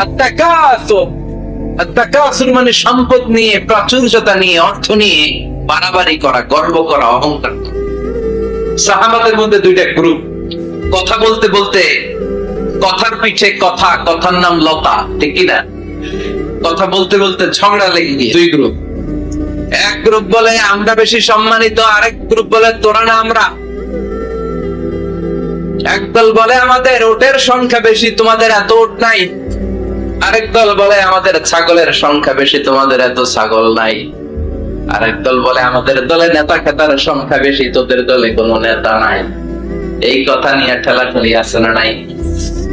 আত-তাকাসুর, আত-তাকাসুর মানে সম্পদ নিয়ে, প্রাচুর্যতা নিয়ে, অর্থ নিয়ে বাড়াবাড়ি করা, গর্ব করা, অহংকার করা। সাহাবাদের মধ্যে দুইটা গ্রুপ, কথা বলতে বলতে কথার পিঠে কথা, কথার নাম লতা, ঠিক কিনা? কথা বলতে বলতে ঝগড়া লেগে গিয়ে দুই গ্রুপ। এক গ্রুপ বলে আমরা বেশি সম্মানিত, আরেক গ্রুপ বলে তোরা না আমরা। একদল বলে আমাদের ওটের সংখ্যা বেশি, তোমাদের এত ওট নাই। আরেক দল বলে আমাদের ছাগলের সংখ্যা বেশি, তোমাদের এত ছাগল নাই। আরেক দল বলে আমাদের দলে নেতা খেতার সংখ্যা বেশি, তোদের দলে কোনো নেতা নাই। এই কথা নিয়ে ঠেলাঠেলি আছে না নাই?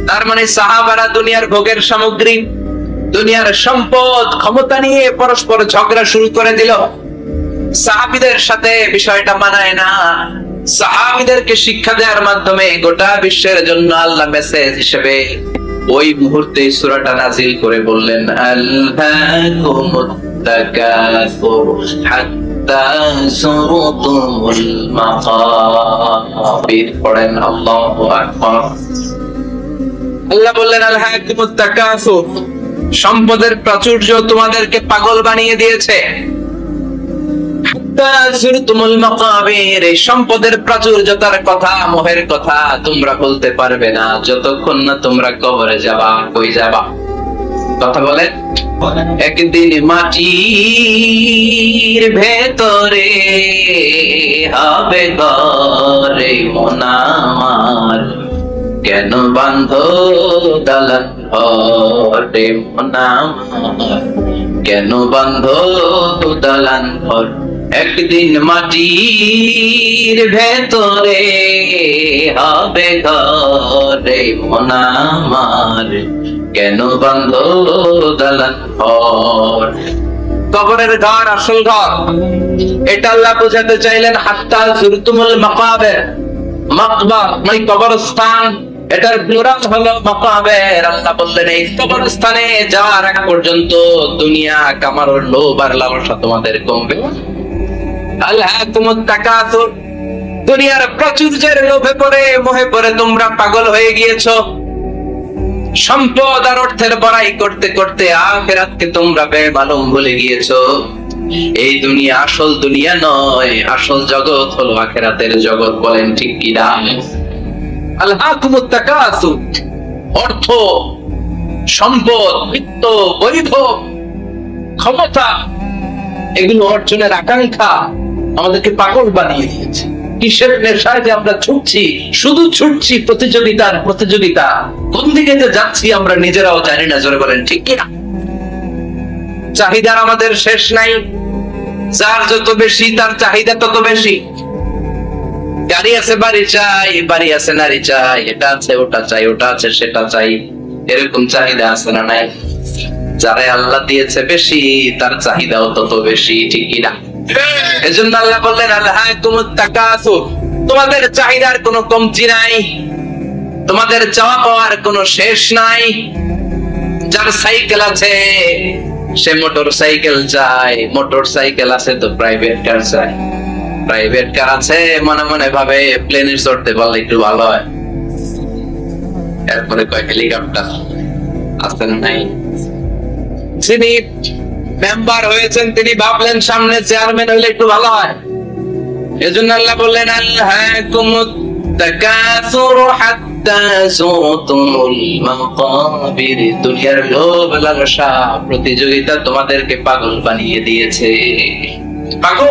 তার মানে সাহাবারা দুনিয়ার ভোগের সামগ্রী, দুনিয়ার সম্পদ, ক্ষমতা নিয়ে পরস্পর ঝগড়া শুরু করে দিল। সাহাবীদের সাথে বিষয়টা মানায় না। সাহাবীদেরকে শিক্ষা দেওয়ার মাধ্যমে গোটা বিশ্বের জন্য আল্লাহ মেসেজ হিসেবে ওই মুহূর্তে সূরাটা নাজিল করে বললেন, আল্লাহুমুত তাকাসুর হাত্তা যুরতুমুল মাকাবির। পড়েন আল্লাহু আকবার। আল্লাহ বললেন আল্লাহুমুত তাকাসুর, সম্পদের প্রাচুর্য তোমাদেরকে পাগল বানিয়ে দিয়েছে। এই সম্পদের প্রাচুর্যতার কথা, মোহের কথা তোমরা বলতে পারবে না যতক্ষণ না তোমরা কবরে যাবা। কই যাবা? কথা বলে। একদিন মাটির ভেতরে হবে ঘরে মোনামার, কেন বাঁধো দালান ঘরে মোনামার, কেন বাঁধো দালান ঘর। একদিন মাটির ভেতরে হবে ঘরে মোনামার, কেন বাঁধো দালান ঘর। কবরের ঘর আসল ঘর, এটা আল্লাহ বোঝাতে চাইলেন। হাত্তা যুরতুমুল মাকাবির, মাকবার মানে কবরস্থান, এটার প্লুরাল হলো মাকাবির। আল্লাহ বললেন এই কবরস্থানে যাওয়ার আগ পর্যন্ত দুনিয়া কামানোর লোভ আর লালসা তোমাদের কমবে। আল্লাহুমুত তাকাসুর, দুনিয়ার প্রাচুর্যের লোভে পড়ে, মোহে পড়ে তোমরা পাগল হয়ে গিয়েছো। সম্পদ আর অর্থের বড়াই করতে করতে আখিরাতকে তোমরা বেমালুম ভুলে গিয়েছো। এই দুনিয়া আসল দুনিয়া নয়, আসল জগৎ হলো আখিরাতের জগৎ। বলেন ঠিক কি না? আল্লাহুমুত তাকাসুর, অর্থ, সম্পদ, বিত্ত, বৈভব, ক্ষমতা, এগুলো অর্জনের আকাঙ্ক্ষা আমাদেরকে পাগল বানিয়ে দিয়েছে। কিসের নেশায় যে আমরা ছুটছি, শুধু ছুটছি প্রতিযোগিতার প্রতিযোগিতা। কোন দিকে যে যাচ্ছি আমরা নিজেরাও জানি না। জোরে বলেন ঠিক কিনা? চাহিদার আমাদের শেষ নাই। যার যত বেশি তার চাহিদা তত বেশি। গাড়ি আছে বাড়ি চাই, বাড়ি আছে নারী চাই, এটা আছে ওটা চাই, ওটা আছে সেটা চাই, এরকম চাহিদা আছে না নাই? যারা আল্লাহ দিয়েছে বেশি তার চাহিদাও তত বেশি, ঠিক কিনা? এজন্য আল্লাহ বললেন আল্লাহুমুত তাকাসুর, তোমাদের চাহিদার কোনো কমতি নাই, তোমাদের চাওয়া পাওয়ার কোনো শেষ নাই। যার সাইকেল আছে সে মোটর সাইকেল চায়, মোটর সাইকেল আছে তো প্রাইভেট কার চায়, প্রাইভেট কার আছে মনে মনে ভাবে প্লেনে চড়তে পারলে একটু ভালো হয়। এরপরে কয় হেলিকপ্টার আছে না নাই? যিনি মেম্বার হয়েছেন তিনি ভাবলেন সামনে চেয়ারম্যান হইলে একটু ভালো হয়। এজন্য আল্লাহ বললেন আল্লাহুমুত তাকাসুর হাত্তা যুরতুমুল মাকাবির, দুনিয়ার লোভ লালসা প্রতিযোগিতা তোমাদেরকে পাগল বানিয়ে দিয়েছে। পাগল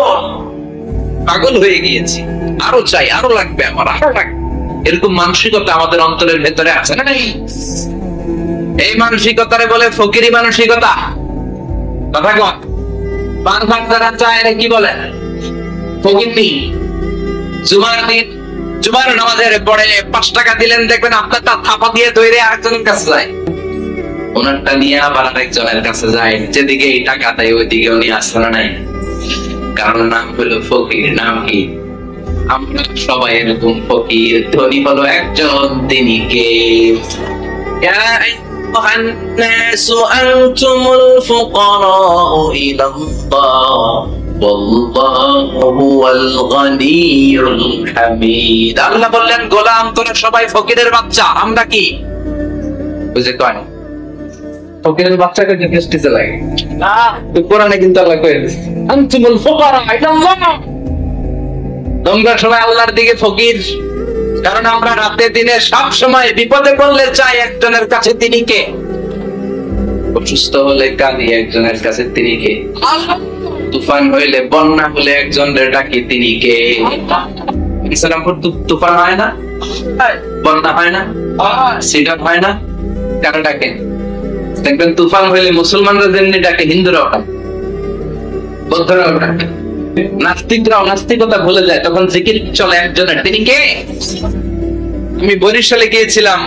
পাগল হয়ে গিয়েছি, আরো চাই, আরো লাগবে আমার, আরো লাগবে। এরকম মানসিকতা আমাদের অন্তরের ভেতরে আছে না নাই? এই মানসিকতারে বলে ফকিরি মানসিকতা। কথা কয় পান ভাত যারা চায় এরা কি বলে? ফকিরনি। জুমার দিন জুমার নামাজের পরে 5 টাকা দিলেন, দেখবেন আপনারটা থাপা দিয়ে ধরে আরেকজনের কাছে যায়, ওনারটা নিয়ে আবার আরেকজনের কাছে যায়। যেদিকে এই টাকা দেয় ওইদিকে উনি আসে না নাই? কারণ নাম হলো ফকির। নাম কি? আমরা সবাই এরকম ফকির। ধনী হলো একজন, তিনি কে? الناس أنتم الفقراء إلى الله والله هو الغني الحميد। আল্লাহ বললেন গোলাম তোরা সবাই ফকিরের বাচ্চা। আমরা কি? বুঝে কয় ফকিরের বাচ্চাকে টেস্টিতে লাগে না, তো কোরআনে কিন্তু আল্লাহ কয়ে দিয়েছে আনতুমুল ফুকারা ইলাল্লাহ, তোমরা সবাই আল্লাহর দিকে ফকির। কারণ আমরা রাতে দিনে সব সময় বিপদে পড়লে চাই একজনের কাছে, তিনি কে? অসুস্থ হলে কাঁদি একজনের কাছে, তিনি কে? তুফান হইলে, বন্যা হলে একজনের ডাকি, তিনি কে? ইসলামপুর তুফান হয় না, বন্যা হয় না, সিডাপ হয় না, কারা ডাকে? দেখবেন তুফান হইলে মুসলমানরা যেমনি ডাকে, হিন্দুরাও ডাকে, বৌদ্ধরাও ডাকে, নাস্তিকরাও নাস্তিকতা ভুলে যায়, তখন জিকির চলে একজনের, তিনি কে? আমি বরিশালে গিয়েছিলাম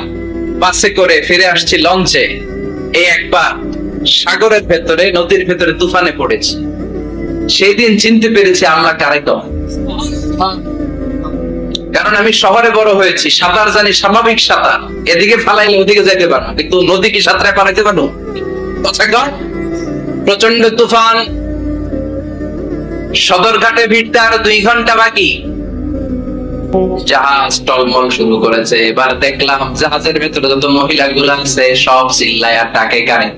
বাসে করে, ফিরে আসছি লঞ্চে। এই একবার সাগরের ভেতরে, নদীর ভেতরে তুফানে পড়েছি। সেই দিন চিনতে পেরেছি আল্লাহ কারে কয়। কারণ আমি শহরে বড় হয়েছি, সাঁতার জানি, স্বাভাবিক সাঁতার, এদিকে ফালাইলে ওদিকে যাইতে পারো, কিন্তু নদী কি সাঁতারে পালাইতে পারো? প্রচন্ড তুফান, সদরঘাটে ভিড়তে আর 2 ঘন্টা বাকি। জাহাজ টলমল শুরু করেছে। এবার দেখলাম জাহাজের ভেতরে যত মহিলা গুলা আছে সব চিল্লায় আর ডাকে কারে,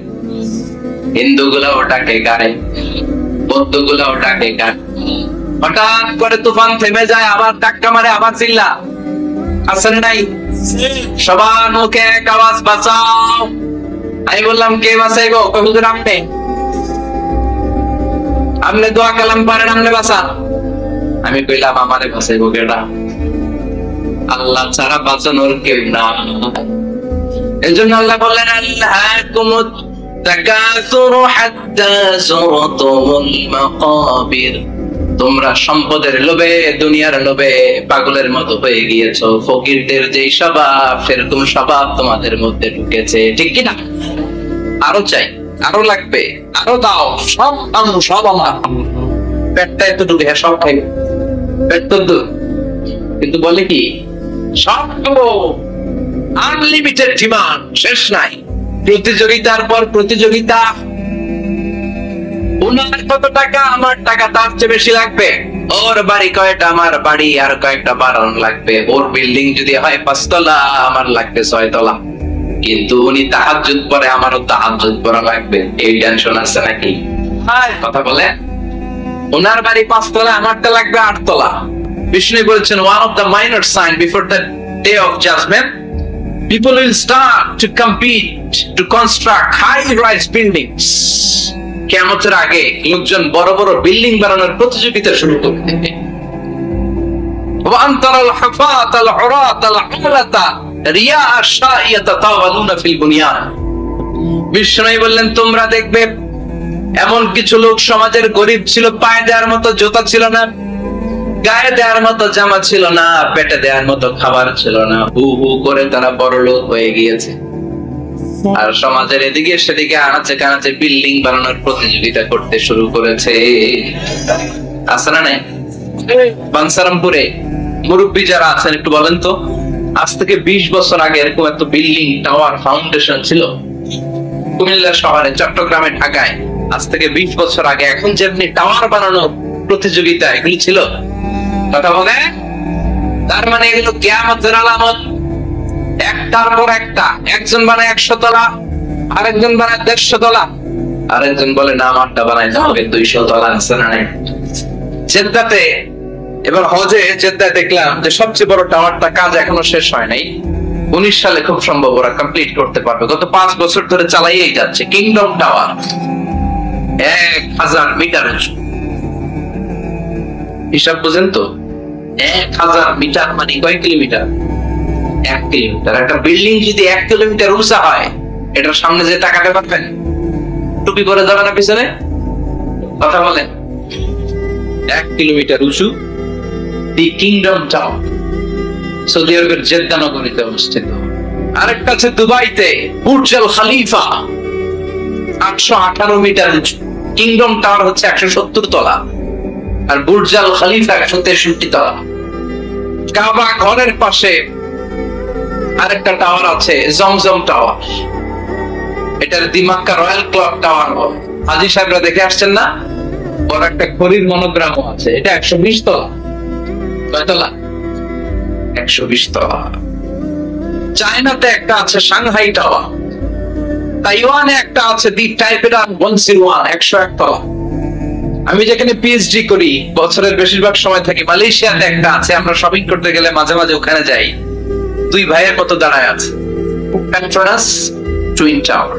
হিন্দু গুলাও ডাকে কারে, বৌদ্ধ গুলাও ডাকে কারে। হঠাৎ করে তুফান থেমে যায়, আবার ধাক্কা মারে, আবার চিল্লা, আসেন নাই? সবার মুখে এক আওয়াজ, বাঁচাও। আমি বললাম কে বাঁচাইবো? হুজুর আপনি, আপনি দোয়া কালাম পারেন, আপনি বাঁচান। আমি কইলাম আমারে বাঁচাইবো কেডা? আল্লাহ ছাড়া বাঁচানোর কেউ না। এজন্য আল্লাহ বললেন আল্লাহকুমুত তাকাসুরু হাত্তা যুরতুমুল মাকাবির, তোমরা সম্পদের লোভে, দুনিয়ার লোভে পাগলের মতো হয়ে গিয়েছো। ফকিরদের যেই স্বভাব, সেরকম স্বভাব তোমাদের মধ্যে ঢুকেছে, ঠিক কি না? আরো চাই, আরো লাগবে, আরো দাও, সব আমি, সব আমার। পেটটা এত ঢুকে, হ্যাঁ সব খাই, পেট তো দূর, কিন্তু বলে কি সব খাবো, আনলিমিটেড ডিমান্ড, শেষ নাই। প্রতিযোগিতার পর প্রতিযোগিতা, ওনার কত টাকা, আমার টাকা তার চেয়ে বেশি লাগবে, ওর বাড়ি কয়টা, আমার বাড়ি আর কয়েকটা বাড়ানো লাগবে, ওর বিল্ডিং যদি হয় 5 তলা, আমার লাগবে 6 তলা, কিন্তু উনি তাহাজ্জুদ পড়ে, আমারও তাহাজ্জুদ পড়া লাগবে, এই টেনশন আছে নাকি? কথা বলে, ওনার বাড়ি 5 তলা, আমারটা লাগবে 8 তলা। বিষ্ণু বলেছেন one of the minor sign before the day of judgment, people will start to compete to construct high-rise buildings. কিয়ামতের আগে লোকজন বড় বড় বিল্ডিং বানানোর প্রতিযোগিতা শুরু করে দেবে। ওয়ান্তারাল হাফাতাল উরাতাল আমলাতা রিয়া আশাইয়াতা তাওয়ালুনা ফিল বুনিয়ান, বিষ্ণু বললেন তোমরা দেখবে এমন কিছু লোক সমাজের গরিব ছিল, পায়ে দেওয়ার মতো জুতা ছিল না, গায়ে দেওয়ার মতো জামা ছিল না, পেটে দেওয়ার মতো খাবার ছিল না, হু হু করে তারা বড় লোক হয়ে গিয়েছে। আর সমাজের এদিকে সেদিকে আনাচে কানাচে বিল্ডিং বানানোর প্রতিযোগিতা করতে শুরু করেছে। আছে না নাই? বানসারামপুরে মুরব্বী যারা আছেন একটু বলেন তো, আজ থেকে 20 বছর আগে এরকম একটা বিল্ডিং, টাওয়ার, ফাউন্ডেশন ছিল কুমিল্লা শহরে, চট্টগ্রামে, ঢাকায়? আজ থেকে 20 বছর আগে এখন যেমনি টাওয়ার বানানোর প্রতিযোগিতা এগুলি ছিল, কথা বলে, তার মানে এগুলো কিয়ামতের আলামত। একটার পর একটা, একজন বানায় 100 তলা, আরেকজন বানায় 150 তলা, আরেকজন বলে না আমারটা বানাইতে হবে 200 তলা। আছে না নাই? জেদ্দাতে, এবার হজে জেদ্দায় দেখলাম যে সবচেয়ে বড় টাওয়ারটা কাজ এখনো শেষ হয় নাই, 19 সালে খুব সম্ভব ওরা কমপ্লিট করতে পারবে। গত 5 বছর ধরে চালাইয়েই যাচ্ছে। কিংডম টাওয়ার 1000 মিটার উঁচু। হিসাব বুঝেন তো, 1000 মিটার মানে কয় কিলোমিটার? 1 কিলোমিটার। একটা বিল্ডিং যদি 1 কিলোমিটার উঁচা হয়, এটার সামনে যে তাকাতে পারবেন? টুপি পরে যাবে না পিছনে? কথা বলেন। 1 কিলোমিটার উঁচু দি কিংডম টাওয়ার, সৌদি আরবের জেদ্দা নগরীতে অবস্থিত। আরেকটা আছে দুবাইতে, বুর্জ আল খলিফা, 818 মিটার উঁচু। কিংডম টাওয়ার হচ্ছে 170 তলা, আর বুর্জ আল খলিফা 163 তলা। কাবা ঘরের পাশে আরেকটা টাওয়ার আছে, জমজম টাওয়ার, এটার দিমাক্কা রয়্যাল ক্লক টাওয়ার বলে। হাজী সাহেবরা দেখে আসছেন না? ওর একটা ঘড়ির মনোগ্রামও আছে। এটা 120 তলা। কয় তলা? 120 তলা। চায়নাতে একটা আছে সাংহাই টাওয়ার, তাইওয়ানে একটা আছে দি টাইপেরান 101 101 তলা। আমি যেখানে পিএইচডি করি বছরের বেশিরভাগ সময় থাকি মালয়েশিয়াতে একটা আছে, আমরা শপিং করতে গেলে মাঝে মাঝে ওখানে যাই। দুই ভাইয়ের মতো দাঁড়ায় আছে, পেট্রোনাস টুইন টাওয়ার,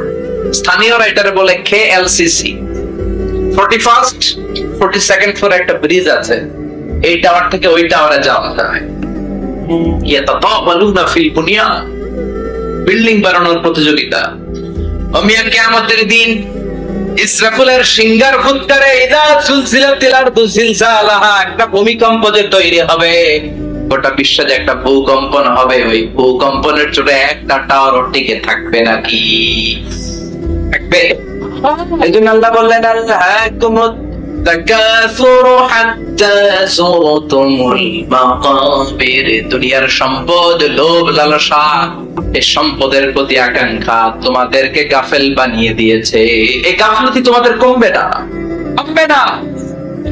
স্থানীয়রা এটারে বলে KLCC। 41st 42nd ফ্লোরে একটা ব্রিজ আছে, এই টাওয়ার থেকে ওই টাওয়ারে যাওয়া যায়। ইয়াতাতাওয়ালুনা ফিল বুনিয়ান, বিল্ডিং বানানোর প্রতিযোগিতা। ওমিয়া কিয়ামতের দিন ইসরাফিলের সিঙ্গার ফুৎকারে ইদা সুলসিলাতিল আরদু জিলজালাহা, একটা ভূমিকম্প যে তৈরি হবে, গোটা বিশ্বে একটা ভূকম্পন হবে, ওই ভূকম্পনের জোরে একটা টাওয়ার টিকে থাকবে নাকি? থাকবে। এইজন্য আল্লাহ বললেন আল্লাহকুমুত তাকাসুরু হাত্তা যুরতুমুল মাকাবির, দুনিয়ার সম্পদ, লোভ লালসা, এই সম্পদের প্রতি আকাঙ্ক্ষা তোমাদেরকে গাফেল বানিয়ে দিয়েছে। এই গাফলতি তোমাদের কমবে না, কমবে না।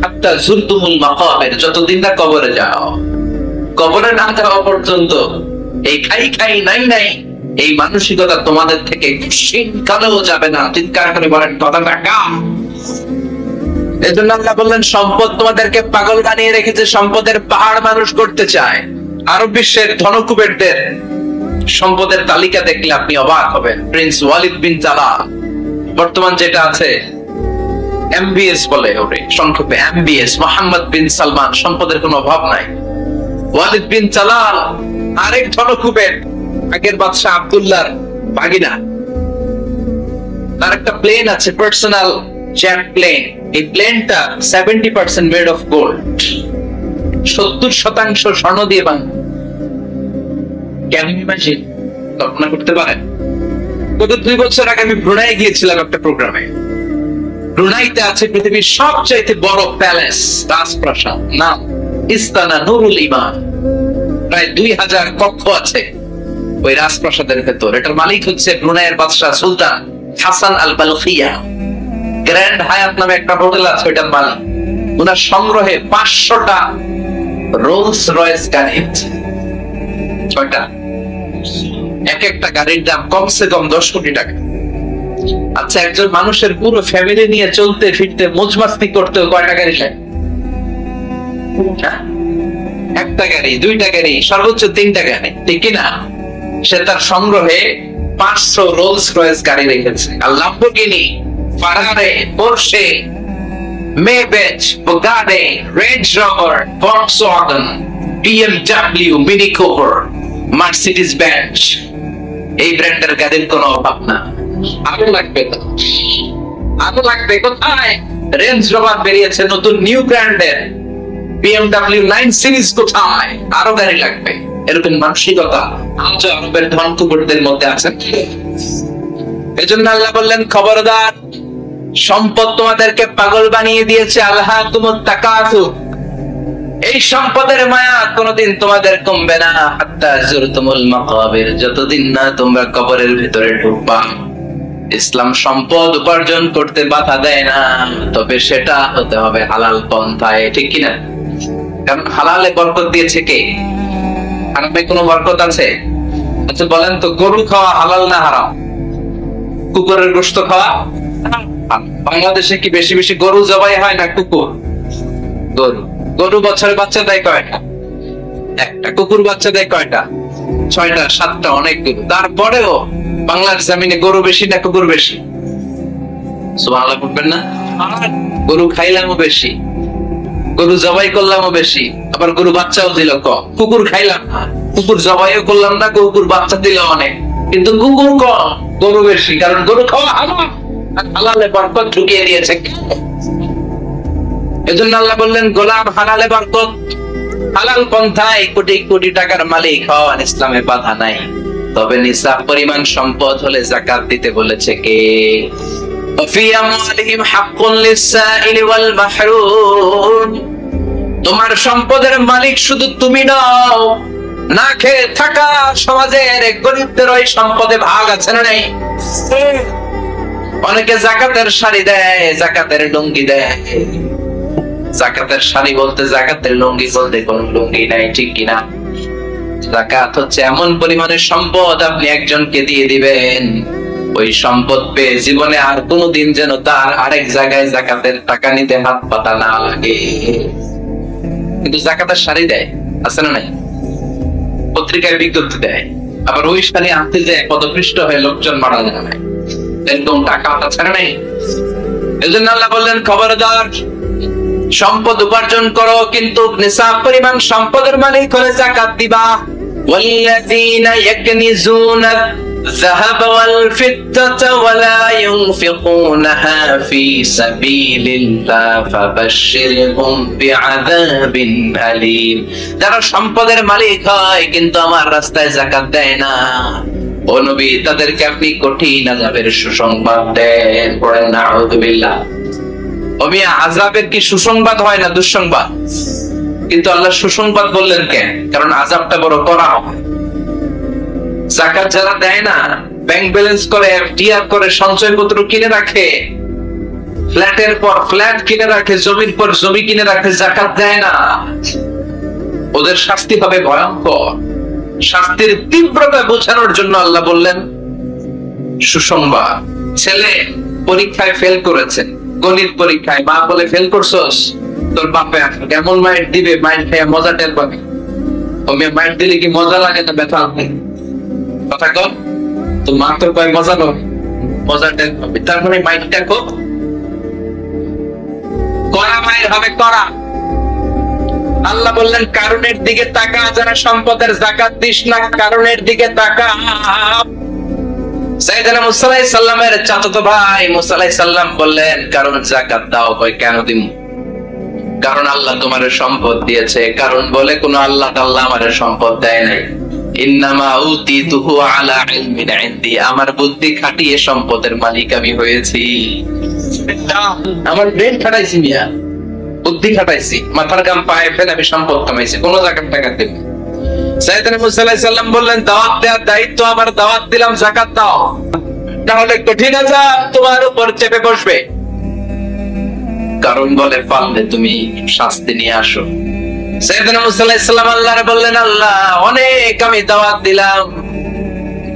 হাত্তা যুরতুমুল মাকাবির, যতদিন না কবরে যাও, কবরে না যাওয়া পর্যন্ত এই খাই নাই নাই এই মানসিকতা তোমাদের থেকে শীতকালেও যাবে না। চিৎকার করে বলেন কথা টাকা। এজন্য আল্লাহ বললেন সম্পদ তোমাদেরকে পাগল বানিয়ে রেখেছে, সম্পদের পাহাড় মানুষ করতে চায়। আরব বিশ্বের ধনকুবেরদের সম্পদের তালিকা দেখলে আপনি অবাক হবেন। প্রিন্স ওয়ালিদ বিন তালাল, বর্তমান যেটা আছে MBS বলে ওরে সংক্ষেপে MBS, মোহাম্মদ বিন সালমান, সম্পদের কোনো অভাব নাই। ওয়ালিদ বিন তালাল আরেক ধনকুবের, আগের বাদশাহ আব্দুল্লাহর ভাগিনা। তার একটা প্লেন আছে, পার্সোনাল জেট প্লেন। এই প্লেনটা 70% মেড অফ গোল্ড, 70% স্বর্ণ দিয়ে বানানো। কেমন ইমাজিন, কল্পনা করতে পারেন? গত 2 বছর আগে আমি ব্রুনাই গিয়েছিলাম একটা প্রোগ্রামে। ব্রুনাইতে আছে পৃথিবীর সবচাইতে বড় প্যালেস, রাজপ্রাসাদ, নাম ইস্তানা নুরুল ইমান। প্রায় 2000 কক্ষ আছে ওই রাজপ্রাসাদের ভেতর। এটার মালিক হচ্ছে ব্রুনাইয়ের বাদশাহ সুলতান হাসান আল বালখিয়া। গ্র্যান্ড হায়াত নামে একটা হোটেল আছে, ওইটার মালিক। ওনার সংগ্রহে 500টা রোলস রয়েস গাড়ি আছে, 6টা। এক একটা গাড়ির দাম কমসে কম 10 কোটি টাকা। আচ্ছা, একজন মানুষের পুরো ফ্যামিলি নিয়ে চলতে ফিরতে মজমাস্তি করতে কয়টা গাড়ি লাগে? একটা গাড়ি, 2টা গাড়ি, সর্বোচ্চ 3টা গাড়ি, ঠিক কিনা? সে তার সংগ্রহে 500 রোলস রয়েস গাড়ি রেখেছে। আর Lamborghini, Ferrari, Porsche, Maybach, Bugatti, Range Rover, Volkswagen, BMW, Mini Cooper, Mercedes Benz, এই ব্র্যান্ডের গাড়ির কোনো অভাব না। আরো লাগবে তো, আরো লাগবে। কোথায়? রেঞ্জ রোভার বেরিয়েছে নতুন নিউ ব্র্যান্ডের, BMW 9 সিরিজ কোথায়? আরো গাড়ি লাগবে। এরকম মানসিকতা আজ আরবের ধনকুবেরদের মধ্যে আছে। এজন্য আল্লাহ বললেন খবরদার, সম্পদ তোমাদেরকে পাগল বানিয়ে দিয়েছে। আলহাকুমুত তাকাসুর, এই সম্পদের মায়া কোনোদিন তোমাদের কমবে না। হাত্তা যুরতুমুল মাকাবির, যতদিন না তোমরা কবরের ভিতরে ঢুকবা। ইসলাম সম্পদ উপার্জন করতে বাধা দেয় না, তবে সেটা হতে হবে হালাল পন্থায়, ঠিক কিনা? কারণ হালালে বরকত দিয়েছে কে? হারামে কোনো বরকত আছে? আচ্ছা বলেন তো, গরু খাওয়া হালাল না হারাম? কুকুরের গোশত খাওয়া? বাংলাদেশে কি বেশি বেশি গরু জবাই হয় না কুকুর? গরু। গরু বছরে বাচ্চা দেয় কয়টা? একটা। কুকুর বাচ্চা দেয় কয়টা? 6টা 7টা, অনেক গরু। তারপরেও বাংলার জমিনে গরু বেশি না কুকুর বেশি? সুবহানাল্লাহ বলবেন না? গরু খাইলামও বেশি, গরু জবাই করলামও বেশি, আবার গরু বাচ্চাও দিল কম। কুকুর খাইলাম না, কুকুর জবাইও করলাম না, কুকুর বাচ্চা দিল অনেক, কিন্তু কুকুর কম, গরু বেশি। কারণ গরু খাওয়া হারাম, আর হালালে বরকত ঢুকিয়ে দিয়েছে। এজন্য আল্লাহ বললেন গোলাম, হালালে বরকত, হালাল পন্থায় কোটি কোটি টাকার মালিক হওয়ার ইসলামে বাধা নাই। তবে নিসাব পরিমাণ সম্পদ হলে যাকাত দিতে বলেছে কে? وفي أموالهم حق للسائل والمحروم, তোমার সম্পদের মালিক শুধু তুমি নও, না খেয়ে থাকা সমাজের গরিবদের ওই সম্পদে ভাগ আছে না নাই? অনেকে যাকাতের শাড়ি দেয়, যাকাতের লুঙ্গি দেয়। যাকাতের শাড়ি বলতে, যাকাতের লুঙ্গি বলতে কোন লুঙ্গি নাই, ঠিক কিনা? যাকাত হচ্ছে এমন পরিমাণের সম্পদ আপনি একজনকে দিয়ে দিবেন ওই সম্পদ পেয়ে জীবনে আর কোনোদিন যেন তার আরেক জায়গায় জাকাতের টাকা নিতে হাত পাতা না লাগে। কিন্তু জাকাতের শাড়ি দেয়, আছে না নাই? পত্রিকায় বিজ্ঞপ্তি দেয়, আবার ওই শাড়ি আনতে যায় পদপৃষ্ট হয়ে লোকজন মারা যায়, একদম টাকা হাতা ছাড়া নাই। এজন্য আল্লাহ বললেন, খবরদার, সম্পদ উপার্জন করো, কিন্তু নিসাব পরিমাণ সম্পদের মালিক হলে যাকাত দিবা। ওয়াল্লাযীনা ইয়াকনিজুনা الذهب والفضة ولا ينفقونها في سبيل الله فبشرهم بعذاب أليم। যারা সম্পদের মালিক হয় কিন্তু আমার রাস্তায় যাকাত দেয় না, ও নবী, তাদেরকে আপনি কঠিন আযাবের সুসংবাদ দেন। পড়েন নাউযুবিল্লাহ। ওমি আযাবের কি সুসংবাদ হয় না দুঃসংবাদ? কিন্তু আল্লাহ সুসংবাদ বললেন কেন? কারণ আযাবটা বড় কড়া। যাকাত যারা দেয় না, ব্যাংক ব্যালেন্স করে, এফডিআর করে, সঞ্চয়পত্র কিনে রাখে, ফ্ল্যাটের পর ফ্ল্যাট কিনে রাখে, জমির পর জমি কিনে রাখে, যাকাত দেয় না, ওদের শাস্তি হবে ভয়ঙ্কর। শাস্তির তীব্রতা বোঝানোর জন্য আল্লাহ বললেন সুসংবাদ। ছেলে পরীক্ষায় ফেল করেছে, গণিত পরীক্ষায়, মা বলে ফেল করছস, তোর বাপে কেমন মাইট দিবে, মাইট খেয়ে মজা টের পাবে। মাইট দিলে কি মজা লাগে না ব্যথা লাগে? কথা কর তো, মা তোর কয় মজা নয়, মজা টের পাবে। তার মানে মাইটটা খুব কড়া মায়ের হবে, কড়া। আল্লাহ বললেন কারণের দিকে তাকা, যারা সম্পদের যাকাত দিস না, কারণের দিকে তাকা। সাইয়েদনা মুসা আলাইহিস সালামের চাচাতো ভাই মুসা আলাইহিস সালাম বললেন, কারণ যাকাত দাও। কই কেন দিম? কারণ আল্লাহ তোমারে সম্পদ দিয়েছে। কারণ বলে কোন আল্লাহ তাআলা আমারে সম্পদ দেয় নাই। ইন্নামা উতিতুহু আলা ইলমিন ইনদি, আমার বুদ্ধি খাটিয়ে সম্পদের মালিক আমি হয়েছি। আমার ব্রেন খাটাইছি মিয়া, বুদ্ধি খাটাইছি, মাথার গাম পায়ে ফেলে আমি সম্পদ কামাইছি, কোন যাকাত টাকা দেব। সাইয়েদনা মুসা আলাইহিস সালাম বললেন, দাওয়াত দেওয়ার দায়িত্ব আমার, দাওয়াত দিলাম, যাকাত দাও, তাহলে কঠিন আযাব তোমার উপর চেপে বসবে। কারণ বলে পারলে তুমি শাস্তি নিয়ে আসো। সাইয়েদনা মুসা আলাইহিস সালাম আল্লাহরে বললেন, আল্লাহ, অনেক আমি দাওয়াত দিলাম,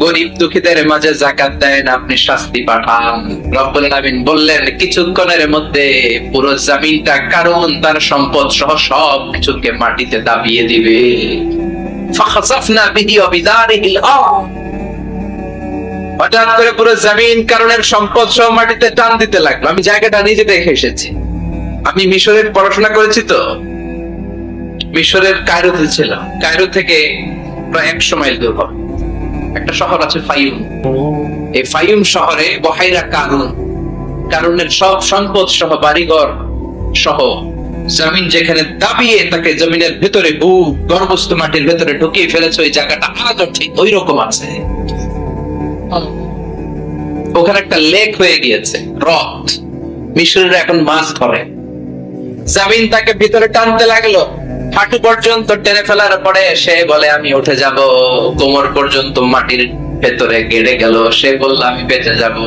গরিব দুঃখীদের মাঝে যাকাত দেন, আপনি শাস্তি পাঠান। রব্বুল আলামিন বললেন, কিছুক্ষণের মধ্যে পুরো জমিনটা কারণ তার সম্পদ সহ সব কিছুকে মাটিতে দাবিয়ে দিবে। ফাখাসাফনা বিহি ওয়া বিদারিহিল আরদ, হঠাৎ করে পুরো জমিন কারণের সম্পদ সহ মাটিতে টান দিতে লাগলো। আমি জায়গাটা নিজে দেখে এসেছি। আমি মিশরের পড়াশোনা করেছি, তো মিশরের কায়রোতে ছিলাম। কায়রো থেকে প্রায় 100 মাইল দূর হবে একটা শহর আছে ফাইউম। এই ফাইউম শহরে বহাইরা কারুন, কারুনের সব সম্পদ সহ বাড়িঘর সহ জমিন যেখানে দাবিয়ে তাকে জমিনের ভেতরে গর্ভস্থ মাটির ভেতরে ঢুকিয়ে ফেলেছে, ওই জায়গাটা আজও ঠিক ওই রকম আছে। ওখানে একটা লেক হয়ে গিয়েছে, হ্রদ। মিশরের এখন মাছ ধরে। জমিন তাকে ভিতরে টানতে লাগলো, হাঁটু পর্যন্ত টেনে ফেলার পরে সে বলে আমি উঠে যাব। কোমর পর্যন্ত মাটির ভেতরে গেড়ে গেল, সে বলল আমি বেঁচে যাব।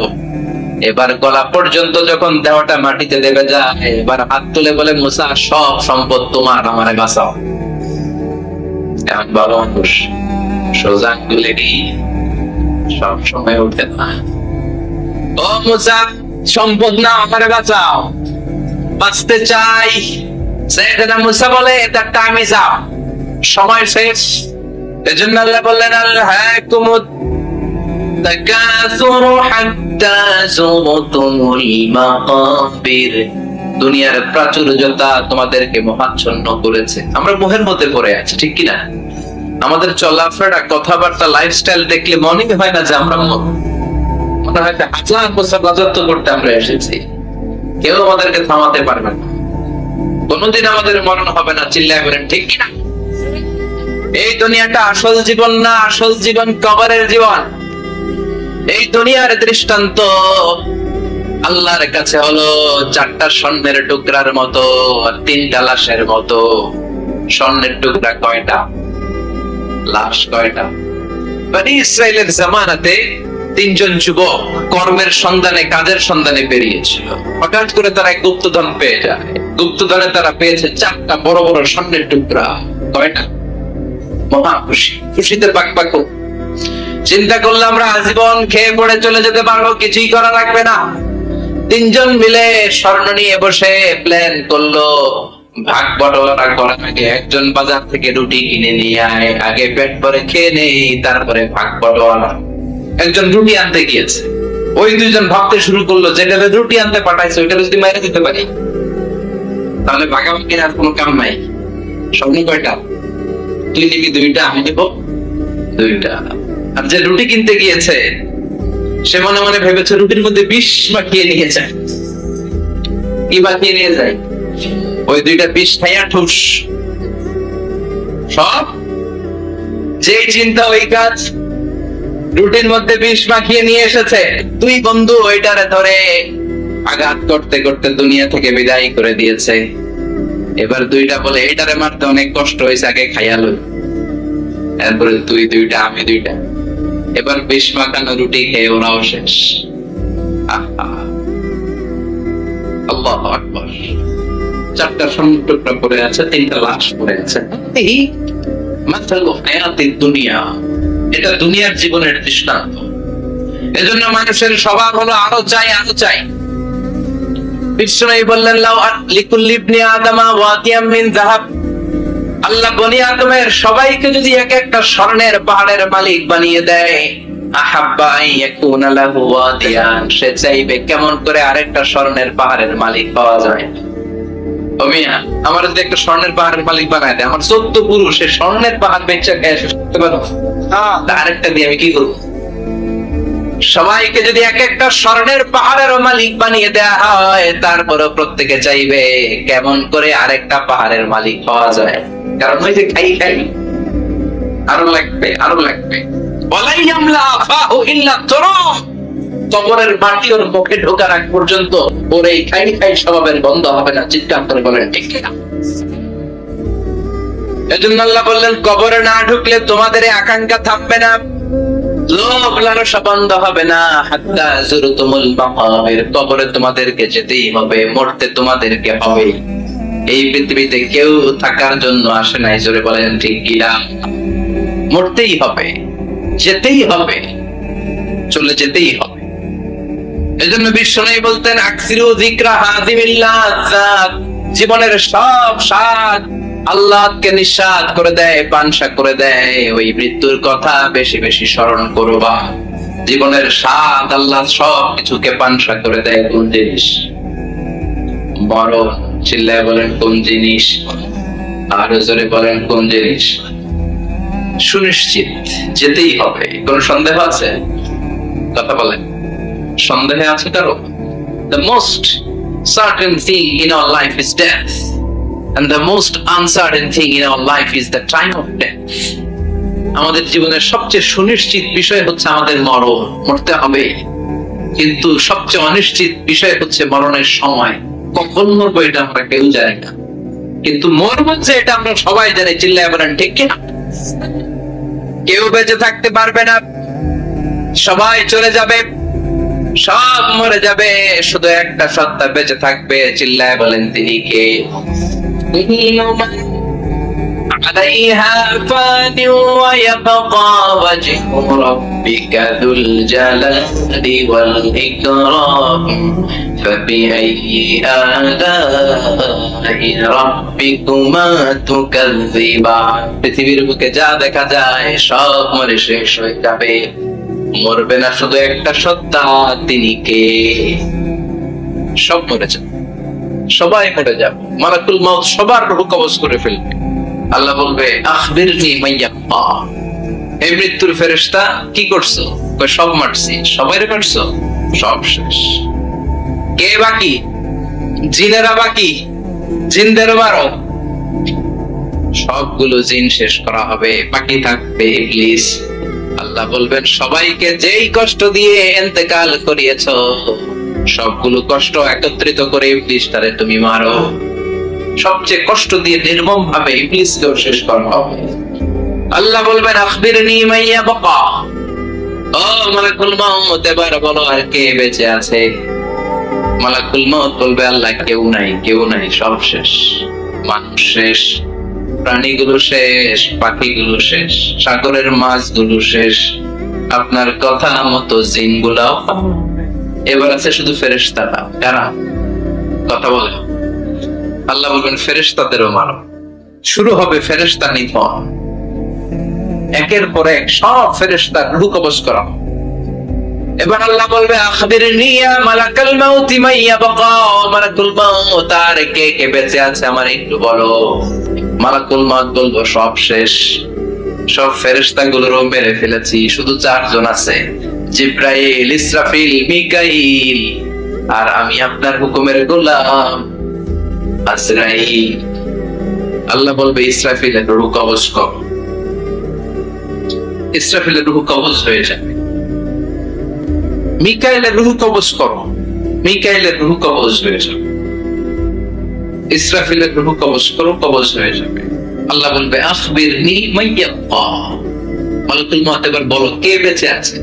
এবার গলা পর্যন্ত যখন দেহটা মাটিতে দেবে যায়, এবার হাত তুলে বলে, মুসা, সব সম্পদ তোমার, আমারে বাঁচাও। এমন ভালো মানুষ সোজা আঙ্গুলেরই সব সময় উঠে না। ও মুসা, সম্পদ না, আমারে বাঁচাও, বাঁচতে চাই। সাইয়েদনা মুসা বলে, তার টাইম ইজ আপ, সময় শেষ। এজন্য আল্লাহ বললেন, আলহাকুমুত তাকাসুরু হাত্তা যুরতুমুল মাকাবির, দুনিয়ার প্রাচুর্যতা তোমাদেরকে মোহাচ্ছন্ন করেছে। আমরা মোহের মধ্যে পড়ে আছি, ঠিক কি না? আমাদের চলাফেরা, কথাবার্তা, লাইফস্টাইল দেখলে মনে হয় না যে আমরা মনে হয় হাজার বছর রাজত্ব করতে আমরা এসেছি। কেউ আমাদেরকে থামাতে পারবে না, কোনদিন আমাদের মরণ হবে না। চিল্লায় বলেন ঠিক কিনা? এই দুনিয়াটা আসল জীবন না, আসল জীবন কবরের জীবন। এই দুনিয়ার দৃষ্টান্ত আল্লাহর কাছে হলো 4টা স্বর্ণের টুকরার মতো, 3টা লাশের মতো। স্বর্ণের টুকরা কয়টা, লাশ কয়টা? বনি ইসরাইলের জামানাতে 3 জন যুবক কর্মের সন্ধানে, কাজের সন্ধানে বেরিয়েছিল। হঠাৎ করে তারা এক গুপ্তধন পেয়ে যায়। গুপ্তধনে তারা পেয়েছে 4টা বড় বড় স্বর্ণের টুকরা। কয়টা? মহা খুশি, খুশিতে বাকবাক। চিন্তা করলে আমরা আজীবন খেয়ে পড়ে চলে যেতে পারবো, কিছুই করা লাগবে না। তিনজন মিলে স্বর্ণ নিয়ে বসে প্ল্যান করলো ভাগ বটরা করার আগে একজন বাজার থেকে রুটি কিনে নিয়ে আয়, আগে পেট ভরে খেয়ে নেই, তারপরে ভাগ বটরা। একজন রুটি আনতে গিয়েছে, ওই দুইজন ভাবতে শুরু করলো যেটাতে রুটি আনতে পাঠাইছে ওইটা যদি মাইরে দিতে পারি তাহলে ভাগাভাগি আর কোনো কাম নাই। স্বর্ণ কয়টা? তুই নিবি দুইটা, আমি নিব দুইটা। আর যে রুটি কিনতে গিয়েছে সে মনে মনে ভেবেছে রুটির মধ্যে বিষ মাখিয়ে নিয়ে যায়। কি মাখিয়ে নিয়ে যায়? ওই দুইটা বিষ খাইয়া ঠুস। সব যে চিন্তা ওই কাজ। রুটির মধ্যে বিষ মাখিয়ে নিয়ে এসেছে, তুই বন্ধু ওইটারে ধরে আঘাত করতে করতে দুনিয়া থেকে বিদায় করে দিয়েছে। এবার দুইটা বলে এইটারে মারতে অনেক কষ্ট হয়েছে, আগে খাইয়া লই। এরপরে তুই দুইটা, আমি দুইটা। এবার বিষ মাখানো রুটি খেয়ে ওরাও শেষ। আল্লাহু আকবার। চারটা স্বর্ণ টুকরা পড়ে আছে, তিনটা লাশ পড়ে আছে। এই মাসালু হায়াতিদ দুনিয়া, এটা দুনিয়ার জীবনের দৃষ্টান্ত। এজন্য মানুষের স্বভাব হলো আরো চাই, আরো চাই। বিষ্ণু বললেন লাউ লিকুল্লি ইবনি আদামা ওয়াদিয়াম মিন যাহাব, আল্লাহ বনি আদমের সবাইকে যদি এক একটা স্বর্ণের পাহাড়ের মালিক বানিয়ে দেয়, আহাব্বা ইয়াকুনা লাহু ওয়াদিয়ান, সে চাইবে কেমন করে আরেকটা স্বর্ণের পাহাড়ের মালিক পাওয়া যায়। ও মিয়া, আমার যদি একটা স্বর্ণের পাহাড়ের মালিক বানায় দেয়, আমার 14 পুরুষ সে স্বর্ণের পাহাড় বেচে খেয়ে শেষ করতে পারবো? আরেকটা দিয়ে আমি কি করবো? সবাইকে যদি এক একটা স্বর্ণের পাহাড়ের মালিক বানিয়ে দেয়া হয়, তারপরে প্রত্যেকে চাইবে কেমন করে আরেকটা পাহাড়ের মালিক পাওয়া যায়। কারণ ওই যে খাই খাই আরো লাগবে, আরো লাগবে। কবরের মাটি ওর মুখে ঢোকার আগ পর্যন্ত ওর এই খাই খাই স্বভাবের বন্ধ হবে না। চিৎকার করে বলেন ঠিক কিনা? এজন্য আল্লাহ বললেন কবরে না ঢুকলে তোমাদের এই আকাঙ্ক্ষা থামবে না, লোভ লালসা বন্ধ হবে না। হাত্তা যুরতুমুল মাকাবির, কবরে তোমাদেরকে যেতেই হবে, মরতে তোমাদেরকে হবে। এই পৃথিবীতে কেউ থাকার জন্য আসে নাই, জোরে বলেন ঠিক কিনা? মরতেই হবে, যেতেই হবে, চলে যেতেই হবে। এজন্য বিশ্বনবী বলতেন আকসিরু যিকরা হাযিমিল লাযাত, জীবনের সব স্বাদ আল্লাহকে নিঃস্বাদ করে দেয়, পানসা করে দেয়। ওই মৃত্যুর কথা বেশি বেশি স্মরণ করবা। জীবনের স্বাদ আল্লাহ সব কিছুকে পানসা করে দেয়। কোন জিনিস? মরণ। চিল্লায় বলেন কোন জিনিস? আরো জোরে বলেন কোন জিনিস? সুনিশ্চিত যেতেই হবে। কোন সন্দেহ আছে? কথা বলেন, সন্দেহে আছে কারো? The most certain thing in our life is death, and the most uncertain thing in our life is the time of death. আমাদের জীবনের সবচেয়ে সুনিশ্চিত বিষয় হচ্ছে আমাদের মরণ, মরতে হবে। কিন্তু সবচেয়ে অনিশ্চিত বিষয় হচ্ছে মরণের সময়। কখন মরবো এটা আমরা কেউ জানি না, কিন্তু মরবো যে এটা আমরা সবাই জানি। চিল্লায় বলেন ঠিক কিনা? কেউ বেঁচে থাকতে পারবে না, সবাই চলে যাবে, সব মরে যাবে, শুধু একটা সত্তা বেঁচে থাকবে। চিল্লায় বলেন তিনি কে? عليها فان ويبقى وجه ربك ذو الجلال والإكرام فبأي آلاء ربكما تكذبان। পৃথিবীর বুকে যা দেখা যায় সব মরে শেষ হয়ে যাবে, মরবে না শুধু একটা সত্তা, তিনি কে? সব মরে যাবে, সবাই মরে যাবে। মালাকুল মউত সবার রূহ কবজ করে ফেলবে। আল্লাহ বলবে আখবিরনি মাইয়াক্কা, এই মৃত্যুর ফেরেশতা কি করছো? কই সব মারছি। সবাইরে মারছো? সব শেষ। কে বাকি? জিনেরা বাকি, জিনদেরও মারো। সবগুলো জিন শেষ করা হবে, বাকি থাকবে ইবলিস। আল্লাহ বলবেন সবাইকে যেই কষ্ট দিয়ে ইন্তেকাল করিয়েছো সবগুলো কষ্ট একত্রিত করে ইবলিসটারে তুমি মারো। সবচেয়ে কষ্ট দিয়ে নির্মম ভাবে ইবলিসকেও শেষ করা হবে। আল্লাহ বলবেন আখবিরনি মাইয়াবকা, ও মালাকুল মউত এবার বলো আর কে বেঁচে আছে? মালাকুল মউত বলবে আল্লাহ কেউ নাই, কেউ নাই, সব শেষ। মানুষ শেষ, প্রাণীগুলো শেষ, পাখিগুলো শেষ, সাগরের মাছগুলো শেষ, আপনার কথা মতো জিনগুলাও, এবার আছে শুধু ফেরেশতারা। কারা কথা বলে? আল্লাহ বলবেন ফেরেশতাদেরও মারো। শুরু হবে ফেরেশতা নিধন, একের পর এক সব ফেরেশতার রূহ কবজ করা। এবার আল্লাহ বলবে আখবিরনি ইয়া মালাকাল মাউতি মা ইয়াবকা, মালাকুল মাউত আর কে কে বেঁচে আছে আমার একটু বলো। মালাকুল মাউত বলবো সব শেষ, সব ফেরেশতাগুলোরও মেরে ফেলেছি, শুধু 4 জন আছে, জিব্রাইল, ইসরাফিল, মিকাইল, আর আমি আপনার হুকুমের গোলাম আজরাইল। আল্লাহ বলবে ইসরাফিলের রূহ কবজ করো। ইসরাফিলের রূহ কবজ হয়ে যাবে। মিকাইলের রূহ কবজ করো, মিকাইলের রূহ কবজ হয়ে যাবে। ইসরাফিলের রূহ কবজ করো, কবজ হয়ে যাবে। আল্লাহ বলবে আখবিরনি মা ইয়াবকা, মালাকুল মউত এবার বলো কে বেঁচে আছে।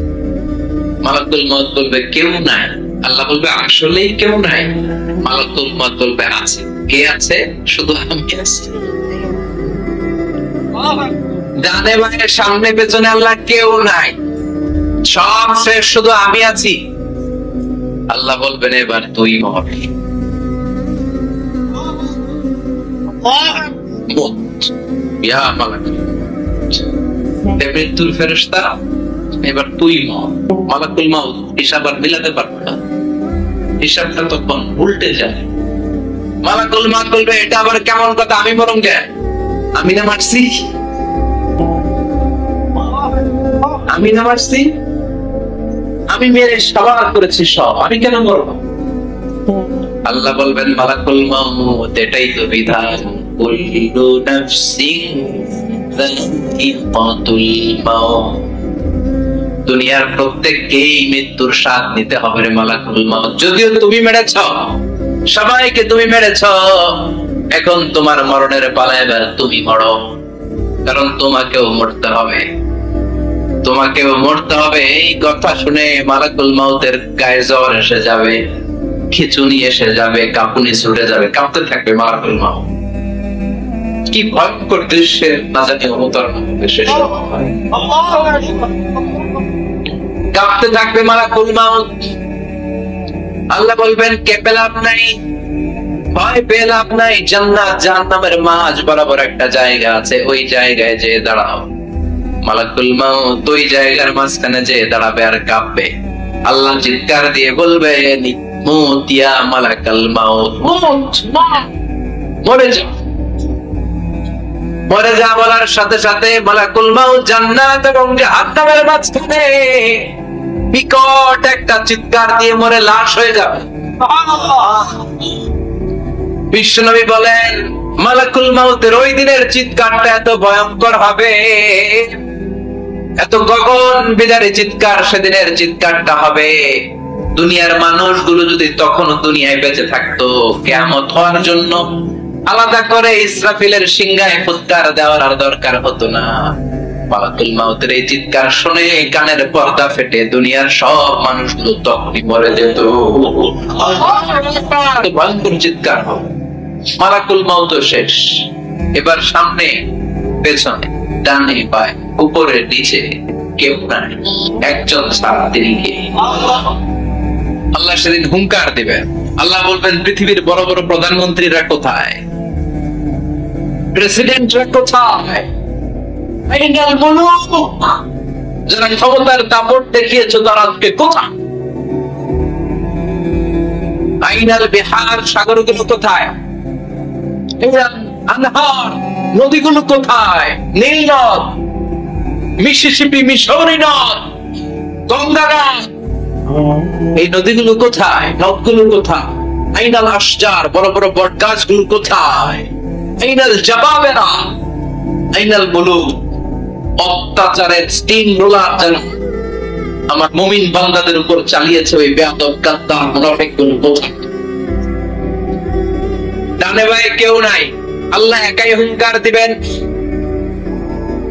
মালাকুল মউত বলবে কেউ নাই। আল্লাহ বলবে আসলেই কেউ নাই। মালাকুল মউত বলবে আছে। কে আছে? শুধু আমি আছি। ডানে বামে সামনে পেছনে আল্লাহ কেউ নাই, সব শেষ, শুধু আমি আছি। আল্লাহ বলবেন এবার তুই মর। ইয়া মালাকুল মৃত্যুর ফেরেশতা, এবার তুই মর। মালাকুল মউত হিসাব আর মিলাতে পারবে না, হিসাবটা তখন উল্টে যায়। মালাকুল মউত বলবে এটা আবার কেমন কথা, আমি মরুম কেন? আমি না মারছি, আমি না মারছি, আমি মেরে সবার করেছি সব, আমি কেন মরবো? আল্লাহ বলবেন মালাকুল মউত এটাই তো বিধান, কুল্লু নাফসিন যায়িকাতুল মাউত, দুনিয়ার প্রত্যেককেই মৃত্যুর স্বাদ নিতে হবে রে মালাকুল মউত। যদিও তুমি মেরেছ, সবাইকে তুমি মেরেছ, এখন তোমার মরণের পালা, এবার তুমি মরো, কারণ তোমাকেও মরতে হবে, তোমাকেও মরতে হবে। এই কথা শুনে মালাকুল মউতের গায়ে জ্বর এসে যাবে, খিঁচুনি এসে যাবে, কাঁপুনি ছুটে যাবে, কাঁপতে থাকবে মালাকুল মউত। কি ভয়ঙ্কর দৃশ্যের না জানি অবতারণ হবে শেষ সময়। কাঁপতে থাকবে মালাকুল মউত। আল্লাহ বলবেন কেঁপে লাভ নাই, ভয় পেয়ে লাভ নাই, জান্নাত জাহান্নামের মাঝ বরাবর একটা জায়গা আছে, ওই জায়গায় যেয়ে দাঁড়াও। মালাকুল মউত ওই জায়গার মাঝখানে যেয়ে দাঁড়াবে আর কাঁপবে। আল্লাহ চিৎকার দিয়ে বলবে মুত ইয়া মালাকাল মউত, মুত, মরে যা, মরে যা বলার সাথে সাথে মালাকুল মউত জান্নাত এবং জাহান্নামের মাঝখানে বিকট একটা চিৎকার দিয়ে মরে লাশ হয়ে যাবে। বিশ্বনবী বলেন মালাকুল মউতের ওই দিনের চিৎকারটা এত ভয়ঙ্কর হবে, এত গগন বিদারী চিৎকার সেদিনের চিৎকারটা হবে। দুনিয়ার মানুষগুলো যদি তখনও দুনিয়ায় বেঁচে থাকতো, কিয়ামত হওয়ার জন্য আলাদা করে ইসরাফিলের সিংহায় ফুৎকার দেওয়ার আর দরকার হতো না। মালাকুল মউতের এই চিৎকার শুনে কানের পর্দা ফেটে দুনিয়ার সব মানুষগুলো তখনই মরে যেত। ভয়ঙ্কর চিৎকার হবে। মালাকুল মউত শেষ। এবার সামনে পেছনে ডানে বায়ে উপরে নিচে কেউ নাই, একজন ছাড়া, তিনি কে? আল্লাহ সেদিন হুঙ্কার দিবেন। আল্লাহ বলবেন পৃথিবীর বড় বড় প্রধানমন্ত্রীরা কোথায়, প্রেসিডেন্টরা কোথায়, আইনাল মুলুক, যারা ক্ষমতার দাপট দেখিয়েছে তারা আজকে কোথায়? আইনাল বিহার, সাগরগুলো কোথায়? আনহার, নদীগুলো কোথায়? নীল নদ, মিসিসিপি, মিসৌরি নদ, গঙ্গা নদ, এই নদীগুলো কোথায়? নদগুলো কোথায়? আইনাল আশজার, বড় বড় বট গাছগুলো কোথায়? আইনাল জাবাবেরা, আইনাল মুলুক, অত্যাচারের স্টিম রোলার যেন আমার মুমিন বান্দাদের উপর চালিয়েছে ওই বেয়াদব গাদ্দার মুনাফিকগুলো কোথায়? ডানে বায়ে কেউ নাই, আল্লাহ একাই হুঙ্কার দিবেন।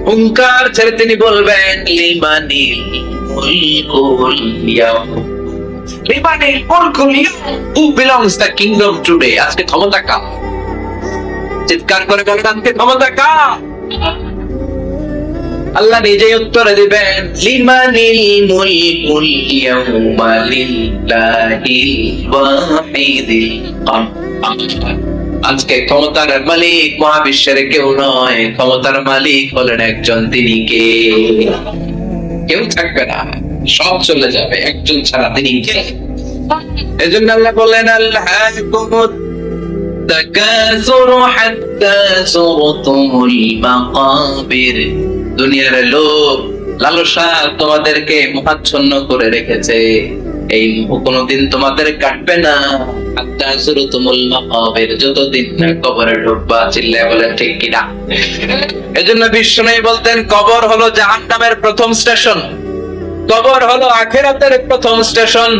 হুঙ্কার ছেড়ে তিনি বলবেন লিমানিল মুলকুল ইয়াউম, লিমানিল মুলকুল ইয়াউম, who belongs the kingdom today? আজকে ক্ষমতা কার? চিৎকার করে বলেন আজকে ক্ষমতা কার? আল্লাহ নিজেই উত্তর দিবেন, লিমানিল মুলকুল ইয়াউমা লিল্লাহিল ওয়াহিদিল কাহ্হার। আজকে ক্ষমতার মালিক মহাবিশ্বের কেউ নয়, ক্ষমতার মালিক হলেন একজন, তিনি কে? কেউ থাকবে না, সব চলে যাবে, একজন ছাড়া, তিনি কে? এজন্য আল্লাহ বলেন, আল্লাহকুমুত তাকাসুরু হাত্তা যুরতুমুল মাকাবির। দুনিয়ার লোভ লালসা তোমাদেরকে মোহাচ্ছন্ন করে রেখেছে, এই মোহ কোনদিন তোমাদের কাটবে না। হাত্তা যুরতুমুল মাকাবির, যতদিন না কবরে ঢুকবা। চিল্লায় বলেন ঠিক কিনা? এজন্য বিশ্বনবী বলতেন, কবর হলো জাহান্নামের প্রথম স্টেশন, কবর হলো আখিরাতের প্রথম স্টেশন।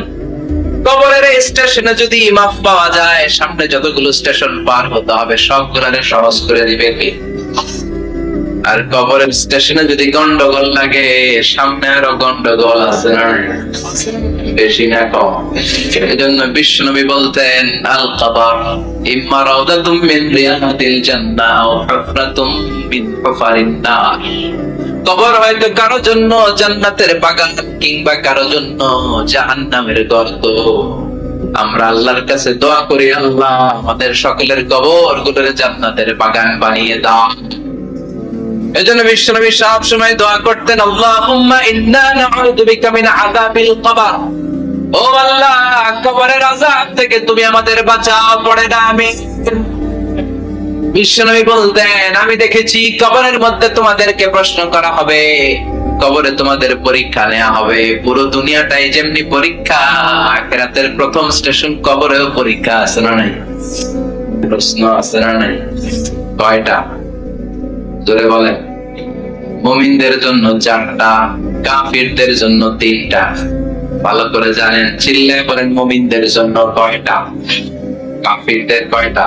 কবরের স্টেশনে যদি মাফ পাওয়া যায়, সামনে যতগুলো স্টেশন পার হতে হবে সবগুলোরে সহজ করে দিবে কে? আর কবরের স্টেশনে যদি গন্ডগোল লাগে, সামনে আরো গন্ডগোল আছে, বেশি না কম? এজন্য বিশ্বনবী বলতেন, আল কবর ইম্মা রাউদাতুম মিন রিয়াদিল জান্নাহ আও হুফরাতুম মিন হুফারিন নার। কবর হয়তো কারো জন্য জান্নাতের বাগান, কিংবা কারো জন্য জাহান্নামের গর্ত। আমরা আল্লাহর কাছে দোয়া করি, আল্লাহ আমাদের সকলের কবর গুলোরে জান্নাতের বাগান বানিয়ে দাও। এজন্য বিশ্বনবী সব সময় দোয়া করতেন, আল্লাহুম্মা ইন্না নাউযু বিকা মিন আযাবিল কবর। ও আল্লাহ, কবরের আযাব থেকে তুমি আমাদের বাঁচাও, পড়ে না আমি। বিশ্বনবী বলতেন, আমি দেখেছি কবরের মধ্যে তোমাদেরকে প্রশ্ন করা হবে, কবরে তোমাদের পরীক্ষা নেওয়া হবে। পুরো দুনিয়াটাই যেমনি পরীক্ষা, আখিরাতের প্রথম স্টেশন কবরেও পরীক্ষা আছে না নাই? প্রশ্ন আছে না নাই? কয়টা? জোরে বলেন। মুমিনদের জন্য 4টা, কাফিরদের জন্য 3টা। ভালো করে জানেন, চিল্লায় বলেন, মুমিনদের জন্য কয়টা, কাফিরদের কয়টা?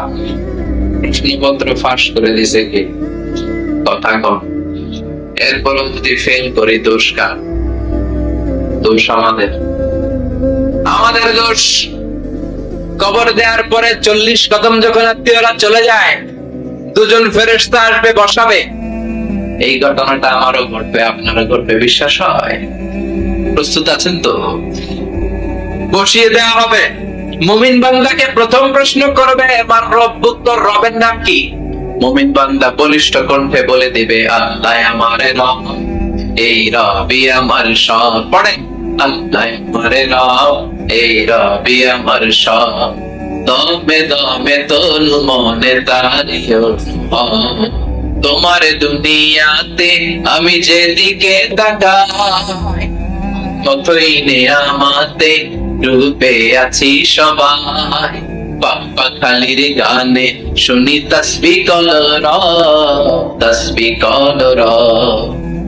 প্রশ্নপত্র ফাঁস করে দিছে কি? কথা কম। এরপরও যদি ফেল করি, দোষ কার? দোষ আমাদের, আমাদের দোষ। কবর দেওয়ার পরে 40 কদম যখন আত্মীয়রা চলে যায়, 2জন ফেরেশতা আসবে, বসাবে। এই ঘটনাটা আমারও ঘটবে, আপনারও ঘটবে, বিশ্বাস হয়? প্রস্তুত আছেন তো? বসিয়ে দেওয়া হবে। মুমিন বান্দাকে প্রথম প্রশ্ন করবে, আমার রব্বুক, তোর রবের নাম কি? মুমিন বান্দা বলিষ্ঠ কণ্ঠে বলে দিবে, আল্লাহ আমার রব, এই রবই আমার সব। পড়ে, আল্লাহ আমার রব, এই রবই আমার সব। দমে দমে তনু মনে তারিও, তোমার দুনিয়াতে আমি যেদিকে তাকাই, কতই নেয়ামতে ডুবে আছি সবাই। বাপ্পা খালির গানে শুনি তাসবিহ কর, তাসবিহ কর,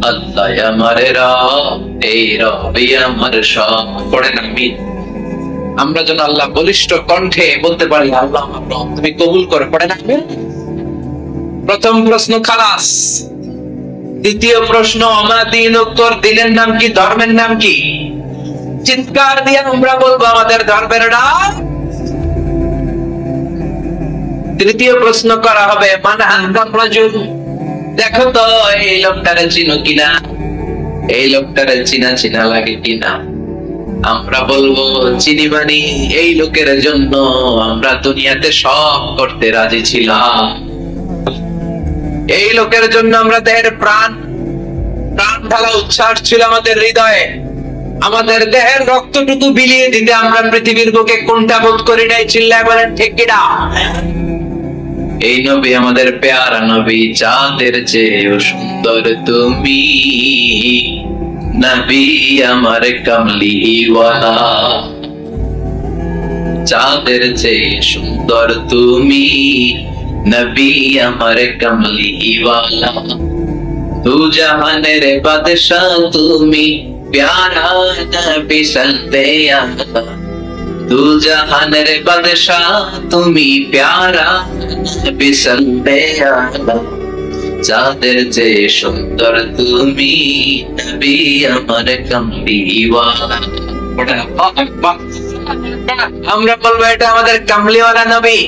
আল্লাহ আমার রব, এই রবই আমার সব। পড়েন আমিন। আমরা যেন আল্লাহ বলিষ্ঠ কণ্ঠে বলতে পারি, আল্লাহ আমার রব, তুমি কবুল করো। পড়েন আমিন। প্রথম প্রশ্ন খালাস। দ্বিতীয় প্রশ্ন, আমা দীনুক, তোর দিনের নাম কি, ধর্মের নাম কি? চিৎকার দিয়ে আমরা বলবো আমাদের ধর্মের নাম। তৃতীয় প্রশ্ন করা হবে, মান হাদার রাজুল, দেখো তো এই লোকটারে চিনো কিনা, এই লোকটারে চিনা চিনা লাগে কিনা। আমরা বলবো, চিনি মানি, এই লোকের জন্য আমরা দুনিয়াতে সব করতে রাজি ছিলাম। এই লোকের জন্য আমরা দেহের প্রাণ ঢালা উচ্ছ্বাস ছিল আমাদের হৃদয়ে। আমাদের দেহের রক্তটুকু বিলিয়ে দিতে আমরা পৃথিবীর বুকে কোনটা বোধ করি নাই। চিল্লায় বলেন ঠিক কিনা? এই নবী আমাদের পেয়ারা নবী, চাঁদের চেয়েও সুন্দর তুমি, নবী আমার কামলিওয়ালা। চাঁদের চেয়ে সুন্দর তুমি, নবী আমার কামলিওয়ালা। দু জাহানের বাদশাহ তুমি, प्यारा नबी सल्ले आला। दू जहानेर बादशाह तुमी, प्यारा नबी सल्ले आला। যাদের যে সুন্দর তুমি, নবী আমার কামলিওয়ালা। আমরা বলবো এটা আমাদের কামলিওয়ালা নবী।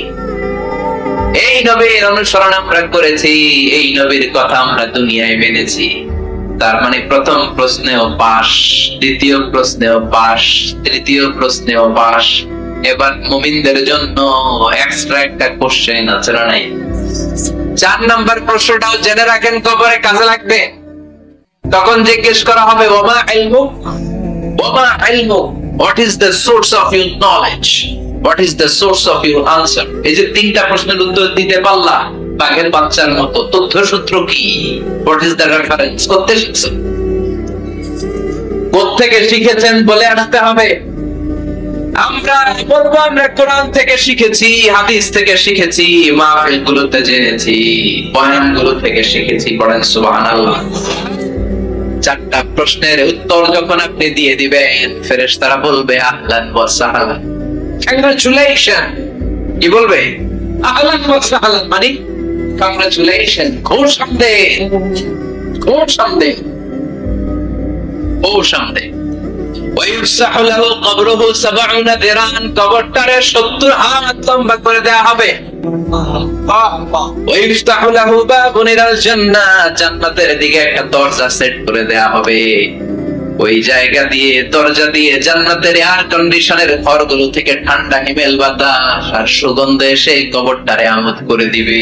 এই নবীর অনুসরণ আমরা করেছি, এই নবীর কথা আমরা দুনিয়ায় মেনেছি। তার মানে প্রথম প্রশ্নেও পাস, দ্বিতীয় প্রশ্নেও পাস, তৃতীয় প্রশ্নেও পাস। এবার মুমিনদের জন্য এক্সট্রা একটা কোশ্চেন আছে না নাই? 4 নাম্বার প্রশ্নটাও জেনে রাখেন, কবরে কাজে লাগবে। তখন জিজ্ঞেস করা হবে ওমা ইলমুক, ওমা ইলমুক, what is the source of your knowledge, what is the source of your answer. এই যে 3টা প্রশ্নের উত্তর দিতে পারলা বাঘের বাচ্চার মতো, তথ্যসূত্র কি, হোয়াট ইজ দ্য রেফারেন্স, করতে শিখছেন, কোত্থেকে শিখেছেন বলে আসতে হবে। আমরা বলবো আমরা কোরআন থেকে শিখেছি, হাদিস থেকে শিখেছি, মাহফিল গুলোতে জেনেছি, বয়ান গুলো থেকে শিখেছি। পড়েন সুবহানাল্লাহ। 4টা প্রশ্নের উত্তর যখন আপনি দিয়ে দিবেন, ফেরেশতারা বলবে আহলান ওয়া সাহলান, কংগ্রাচুলেশন। কি বলবে? আহলান ওয়া সাহলান মানে কংগ্রাচুলেশন, খুশ আমদেদ, খুশ আমদেদ, খুশ আমদেদ। ويفسح له قبره 70 ذراعا, কবরটারে 70 হাত লম্বা করে দেয়া হবে। ويفتح له باب إلى الجنة, জান্নাতের দিকে একটা দরজা সেট করে দেয়া হবে। ওই জায়গা দিয়ে, দরজা দিয়ে জান্নাতের এয়ার কন্ডিশনের ঘরগুলো থেকে ঠান্ডা হিমেল বাতাস আর সুগন্ধ এসে কবরটারে আমোদ করে দিবে।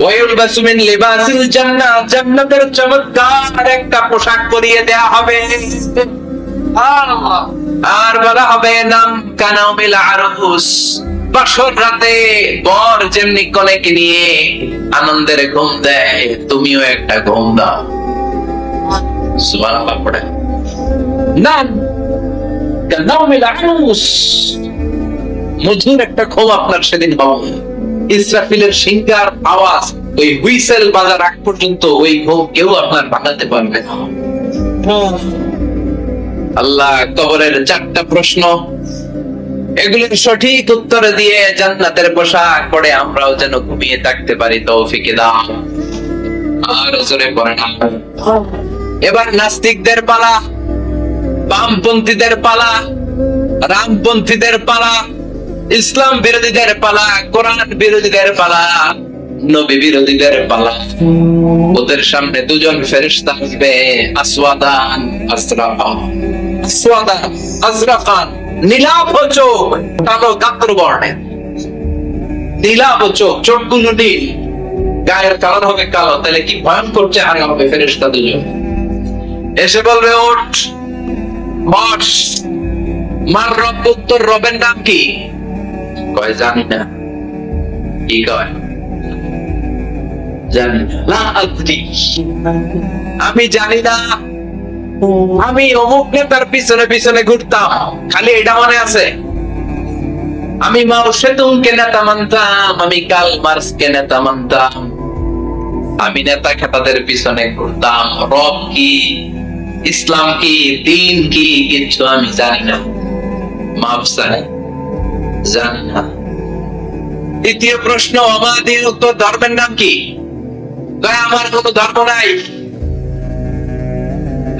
ويلبس من لباس الجنة, জান্নাতের চমৎকার একটা পোশাক পরিয়ে দেয়া হবে। আর বলা হবে নাম কানাউমিল আরুস, বাসর রাতে বর যেমনি কনেকে নিয়ে আনন্দের ঘুম দেয়, তুমিও একটা ঘুম দাও। সুবহানাল্লাহ পড়ে নাম কানাউমিল আরুস, মধুর একটা ঘুম আপনার সেদিন হবে। ইসরাফিলের শিঙ্গার আওয়াজ, ওই হুইসেল বাজার আগ পর্যন্ত ওই ঘুম কেউ আপনার ভাঙাতে পারবে না। আল্লাহ কবরের 4টা প্রশ্ন, এগুলোর সঠিক উত্তর দিয়ে জান্নাতের পোশাক পরে আমরাও যেন ঘুমিয়ে থাকতে পারি, তৌফিক দাও। আর জোরে পড়ে না। এবার নাস্তিকদের পালা, বামপন্থীদের পালা, রামপন্থীদের পালা, ইসলাম বিরোধীদের পালা, কোরআন বিরোধীদের পালা, নবী বিরোধীদের পালা। ওদের সামনে 2জন ফেরেশতা আসবে, আসওয়াদান আজরাকান, আসওয়াদান আজরাকান, নীলাভ চোখ, কালো কাতর বর্ণের, নীলাভ চোখ, চোখগুলো নীল, গায়ের কালার হবে কালো। তাহলে কি ভয়ঙ্কর চেহারা হবে ফেরেশতা 2জন। এসে বলবে ওঠ, বস, মার রব, তোর রবের নাম কি? কয় জানি না। কি কয়? জানি না। লা আদরি, আমি জানি না। আমি অমুক নেতার পিছনে পিছনে ঘুরতাম, খালি এটা মনে আছে। আমি মাও সেতুংকে নেতা মানতাম, আমি কার্ল মার্কসকে নেতা মানতাম, আমি নেতা খেতাদের পিছনে ঘুরতাম। রব কি, ইসলাম কি, দিন কি, কিচ্ছু আমি জানি না। মাফ চাই, জানি না। দ্বিতীয় প্রশ্ন, আমাদের উত্তর ধর্মের নাম কি? আমার কোন ধর্ম নাই,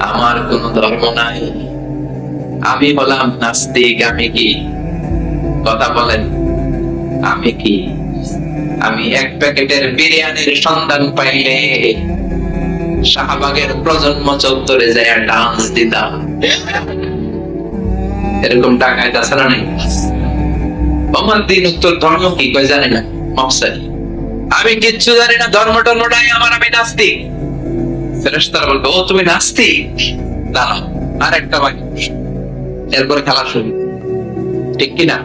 আমার কোন ধর্ম নাই, আমি হলাম নাস্তিক। আমি কি? কথা বলেন, আমি কি? আমি 1 প্যাকেটের বিরিয়ানির সন্ধান পাইলে শাহবাগের প্রজন্ম চত্বরে যায় ডান্স দিতাম। এরকম টাকায় তাছাড়া নেই। আমার দিন উত্তর ধর্ম কি? কই জানি না। মকসদ আমি কিচ্ছু জানি না, ধর্ম টর্ম নাই আমার, আমি নাস্তিক। ফেরেশতারা বলবে ও তুমি নাস্তিক, দাঁড়াও আর একটা বাকি, এরপরে খেলা শুরু, ঠিক কিনা?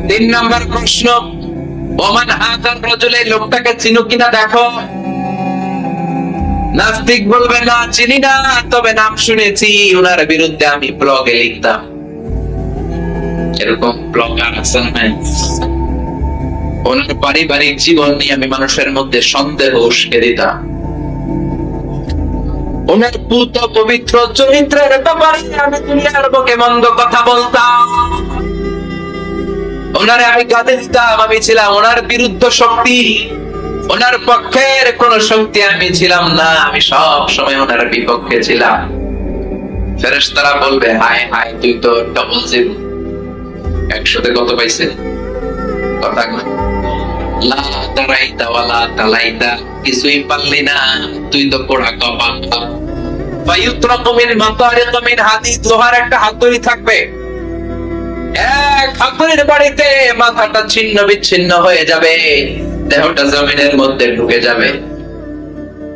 3 নাম্বার প্রশ্ন, ওমান হাযার রাজুল, এই লোকটাকে চিনো কিনা দেখো। নাস্তিক বলবে না চিনি না, তবে নাম শুনেছি, ওনার বিরুদ্ধে আমি ব্লগে লিখতাম। এরকম ব্লগার আছেন না? ওনার পারিবারিক জীবন নিয়ে আমি মানুষের মধ্যে সন্দেহ উস্কে দিতাম। ওনার পুত পবিত্র চরিত্রের ব্যাপারে আমি দুনিয়ার বুকে মন্দ কথা বলতাম। ওনারে আমি কাঁদে দিতাম, আমি ছিলাম ওনার বিরুদ্ধ শক্তি, ওনার পক্ষের কোন শক্তি আমি ছিলাম না, আমি সব সময় ওনার বিপক্ষে ছিলাম। ফেরেশতারা বলবে হায় হায়, তুই তো ডবল জিরো। 100তে কত পাইছে? কথা লা দারাইতা ওয়ালা তালাইতা কিছুই পারলি না, তুই তো পোড়া কপাল। ফায়ুতরাকু মিন মাতারিক মিন হাদিদ, লোহার একটা হাতুড়ি থাকবে, এক হাতুড়ির বাড়িতে মাথাটা ছিন্ন বিচ্ছিন্ন হয়ে যাবে, দেহটা জমিনের মধ্যে ঢুকে যাবে।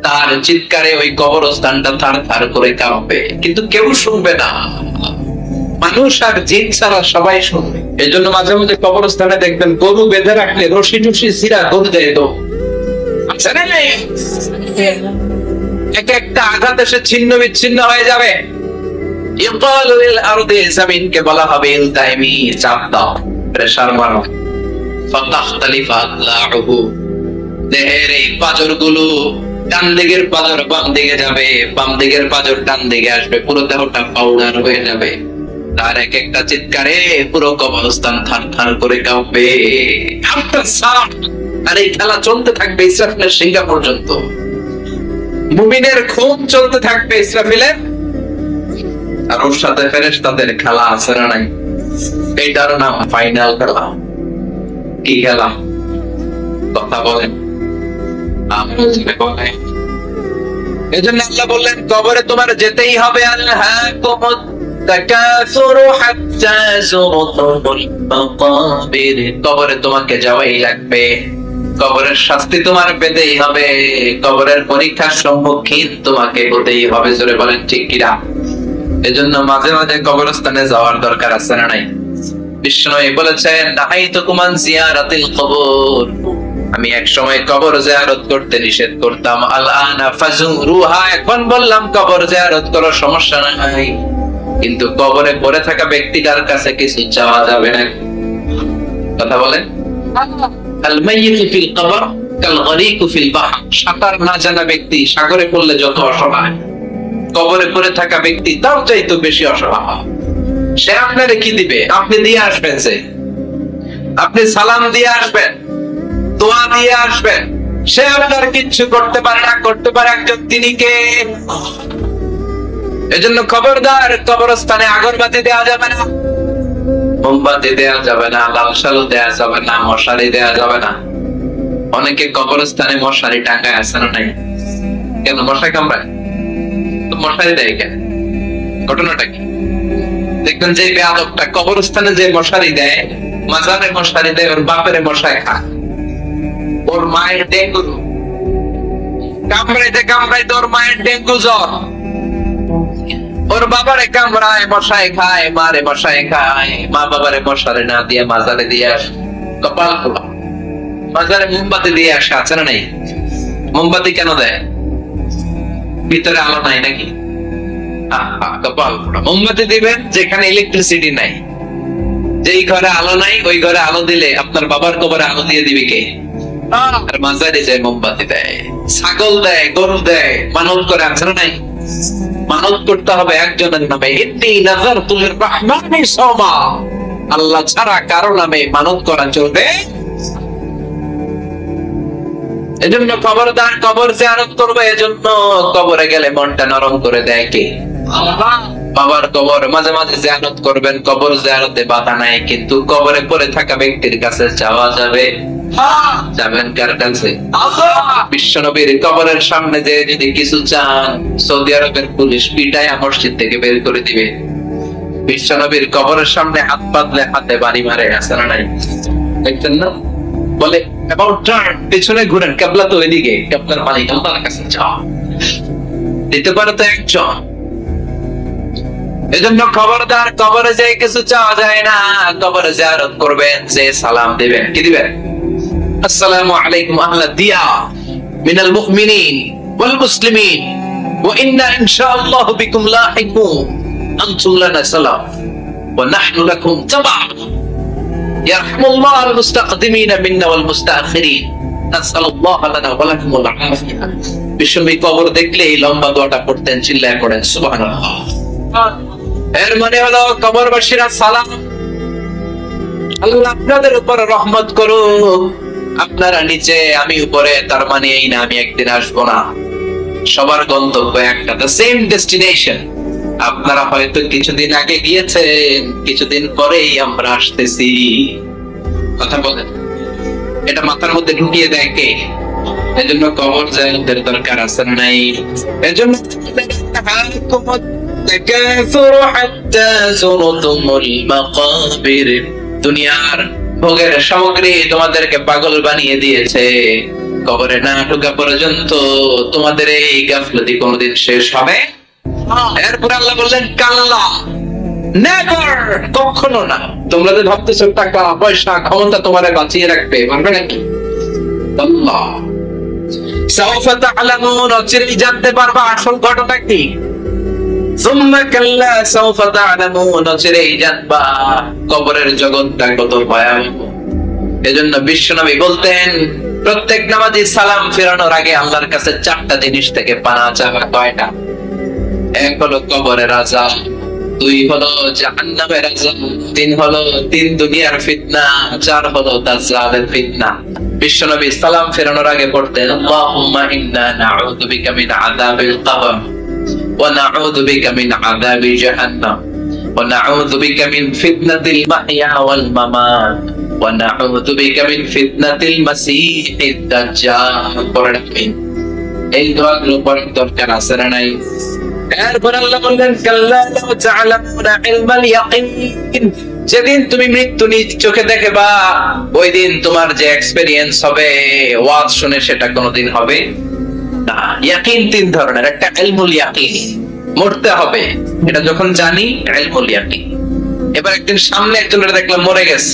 তার চিৎকারে ওই কবরস্থানটা থার থার করে কাঁপবে, কিন্তু কেউ শুনবে না। মানুষ আর জিন ছাড়া সবাই শুনবে। এই জন্য মাঝে মাঝে কবরস্থানে দেখবেন গরু বেঁধে রাখলে রশি টুসি ছিঁড়া গরু দেয় তো আচ্ছা না, এক একটা আঘাত এসে ছিন্ন বিচ্ছিন্ন হয়ে যাবে। ইউকালু লিল আরদি, জমিনকে বলা হবে ইলতাইমি, চাপ দাও, প্রেসার মারো। ফাতাখতালিফু আদলাউহু, দেহের এই পাঁজরগুলো ডান দিকের পাঁজর বাম দিকে যাবে, বাম দিকের পাঁজর ডান দিকে আসবে, পুরো দেহটা পাউডার হয়ে যাবে। তার এক একটা চিৎকারে পুরো কবরস্থান থার থার করে কাঁপবে। আর এই খেলা চলতে থাকবে ইসরাফিলের সিংহা পর্যন্ত। মুমিনের খুন চলতে থাকবে ইসরাফিলের, আর ওর সাথে ফেরেশতাদের খেলা আছে না নাই? এইটার নাম ফাইনাল খেলা। কি খেলা? কথা বলেন। এজন্য আল্লাহ বললেন কবরে তোমার যেতেই হবে। আলহাকুমুত তাকাসুরু হাত্তা যুরতুমুল মাকাবির, কবরে তোমাকে যাওয়াই লাগবে। কবরের শাস্তি তোমার পেতেই হবে, কবরের পরীক্ষার সম্মুখীন তোমাকে হতেই হবে। জোরে বলেন ঠিক কিনা? এজন্য মাঝে মাঝে কবরস্থানে যাওয়ার দরকার আছে না নাই? বিষ্ণু বলেছেন নাহাইতুকুম আন জিয়ারাতিল কবর, আমি এক সময় কবর জিয়ারত করতে নিষেধ করতাম। আলআনা ফাজুরুহা, এখন বললাম কবর জিয়ারত করো, সমস্যা নাই, কিন্তু কবরে পড়ে থাকা ব্যক্তিটার কাছে কিছু চাওয়া যাবে না। কথা বলেন। আল মাইয়িতু ফিল কবর কাল গরিকু ফিল বাহর, সাঁতার না জানা ব্যক্তি সাগরে পড়লে যত অসহায়, কবরে পড়ে থাকা ব্যক্তি তার চাইতে বেশি অসহায়। সে আপনারে কি দিবে? আপনি দিয়ে আসবেন, সে আপনি সালাম দিয়ে আসবেন, দোয়া দিয়ে আসবেন, সে আপনার কিচ্ছু করতে পারে না। করতে পারে একজন, তিনি কে? এজন্য খবরদার, কবরস্থানে আগরবাতি দেওয়া যাবে না, মোমবাতি দেওয়া যাবে না, লাল শালু দেওয়া যাবে না, মশারি দেওয়া যাবে না। অনেকে কবরস্থানে মশারি টাঙ্গায় আছে না নাই? কেন মশাই কামড়ায়? তো মশারি দেয় কেন? ঘটনাটা কি? দেখবেন যে বেয়াদবটা কবরস্থানে যে মশারি দেয়, মাজারে মশারি দেয়, ওর বাপের মশাই খায়, ওর মায়ের ডেঙ্গু, কামড়াইতে কামড়াইতে ওর মায়ের ডেঙ্গু জ্বর, ওর বাবারে কামড়ায় মশাই খায়, মারে মশাই খায়, মা বাবারে মশারি না দিয়ে মাজারে দিয়ে আসে। কপাল খোলা। মাজারে মোমবাতি দিয়ে আসে, আছে না নাই? মোমবাতি কেন দেয়? ভিতরে আলো নাই নাকি? কপাল খোলা। মোমবাতি দিবেন যেখানে ইলেকট্রিসিটি নাই, যেই ঘরে আলো নাই ওই ঘরে আলো দিলে আপনার বাবার কবরে আলো দিয়ে দিবে কে? আর মাজারে যায় মোমবাতি দেয়, ছাগল দেয়, গরু দেয়, মানত করে, আছে না নাই? মানত করতে হবে একজনের নামে, ইন্নী নাযারতু লিররহমানি সাওমা, আল্লাহ ছাড়া কারো নামে মানত করা চলবে। এজন্য খবরদার, কবর জিয়ারত করবে। এজন্য কবরে গেলে মনটা নরম করে দেয় কে? আল্লাহ। বাবার কবর মাঝে মাঝে জিয়ারত করবেন, কবর জিয়ারতে বাধা নাই, কিন্তু কবরে পড়ে থাকা ব্যক্তির কাছে যাওয়া যাবে। যাবেন কার কাছে? বিশ্বনবীর কবরের সামনে যে যদি কিছু চান, সৌদি আরবের পুলিশ পিটায় মসজিদ থেকে বের করে দিবে। বিশ্বনবীর কবরের সামনে হাত পাতলে হাতে বাড়ি মারে, আছে না নাই? দেখছেন না? বলে অ্যাবাউট টার্ন, পেছনে ঘুরেন, কিবলা তো ওইদিকে, কিবলার মালিক আল্লাহর কাছে যাও। দিতে পারে তো একজন। এজন্য খবরদার, কবরে যে কিছু চাওয়া যায় না। কবরে জিয়ারত করবেন, যে সালাম দিবেন, কি দিবেন? আসসালামু আলাইকুম আহলা দিয়া মিনাল মুমিনিন ওয়াল মুসলিমিন ওয়া ইন্না ইনশাআল্লাহু বিকুম লাহিকুন আনতুম লানা সালাম ওয়া নাহনু লাকুম তাবা ইয়ারহামুল্লাহু আল মুস্তাকদিমিন মিন্না ওয়াল মুস্তাখিরিন নাসআলুল্লাহ লানা ওয়া লাকুমুল আফিয়া। বিশ্বনবী কবর দেখলে এই লম্বা দোয়াটা পড়তেন, চিল্লায় পড়েন সুবহানাল্লাহ। এর মানে হলো কবরবাসীরা সালাম, আল্লাহ আপনাদের উপর রহমত করুক, আপনারা নিচে আমি উপরে, তার মানে এই না আমি একদিন আসবো না। সবার গন্তব্য একটা, the same destination। আপনারা হয়তো কিছুদিন আগে গিয়েছেন, কিছুদিন পরেই আমরা আসতেছি। কথা বলেন, এটা মাথার মধ্যে ঢুকিয়ে দেয় কে? এজন্য কবর জিয়ারতের দরকার আছে না নাই? এজন্য দুনিয়ার ভোগের সামগ্রী তোমাদেরকে পাগল বানিয়ে দিয়েছে, কবরে না ঢোকা পর্যন্ত তোমাদের এই গাফলতি কোনদিন শেষ হবে? এরপর আল্লাহ বললেন কাল্লা, নেভার, কখনো না। তোমরা যে ভাবতেছো টাকা পয়সা ক্ষমতা তোমারে বাঁচিয়ে রাখবে, পারবে নাকি? আল্লাহ সাউফা তা'লামুন, অচিরেই জানতে পারবা আসল ঘটনা কি। সুম্মা কাল্লা সাউফা তা'লামুন, অচিরেই জানবা কবরের জগৎটা কত ভয়াবহ। এজন্য বিশ্বনবী বলতেন প্রত্যেক নামাজি সালাম ফেরানোর আগে আল্লাহর কাছে 4টা জিনিস থেকে পানা চাওয়া। কয়টা? 1 হলো কবরের আযাব, 2 হলো জাহান্নামের আযাব, 3 হলো তিন দুনিয়ার ফিতনা, 4 হলো দাজ্জালের ফিতনা। বিশ্বনবী সালাম ফেরানোর আগে পড়তেন আল্লাহুম্মা ইন্না নাউযু বিকা মিন আযাবিল কবর ওয়া নাউযু বিকা মিন আযাবি জাহান্নাম ওয়া নাউযু বিকা মিন ফিতনাতিল মাহইয়া ওয়াল মামাত ওয়া নাউযু বিকা মিন ফিতনাতিল মাসীহিদ দাজ্জাল। পড়েন এই দোয়াগুলো পড়ার দরকার আছে না নাই? এরপর আল্লাহ বললেন কাল্লা লাউ তা'লামুনা ইলমাল ইয়াকিন, যেদিন তুমি মৃত্যু নিজ চোখে দেখবা ওই দিন তোমার যে এক্সপেরিয়েন্স হবে ওয়াজ শুনে সেটা কোনোদিন হবে না। ইয়াকিন 3 ধরনের, একটা ইলমুল ইয়াকিন, মরতে হবে, এটা যখন জানি ইলমুল ইয়াকিন। এবার একদিন সামনে একজনের দেখলাম মরে গেছে,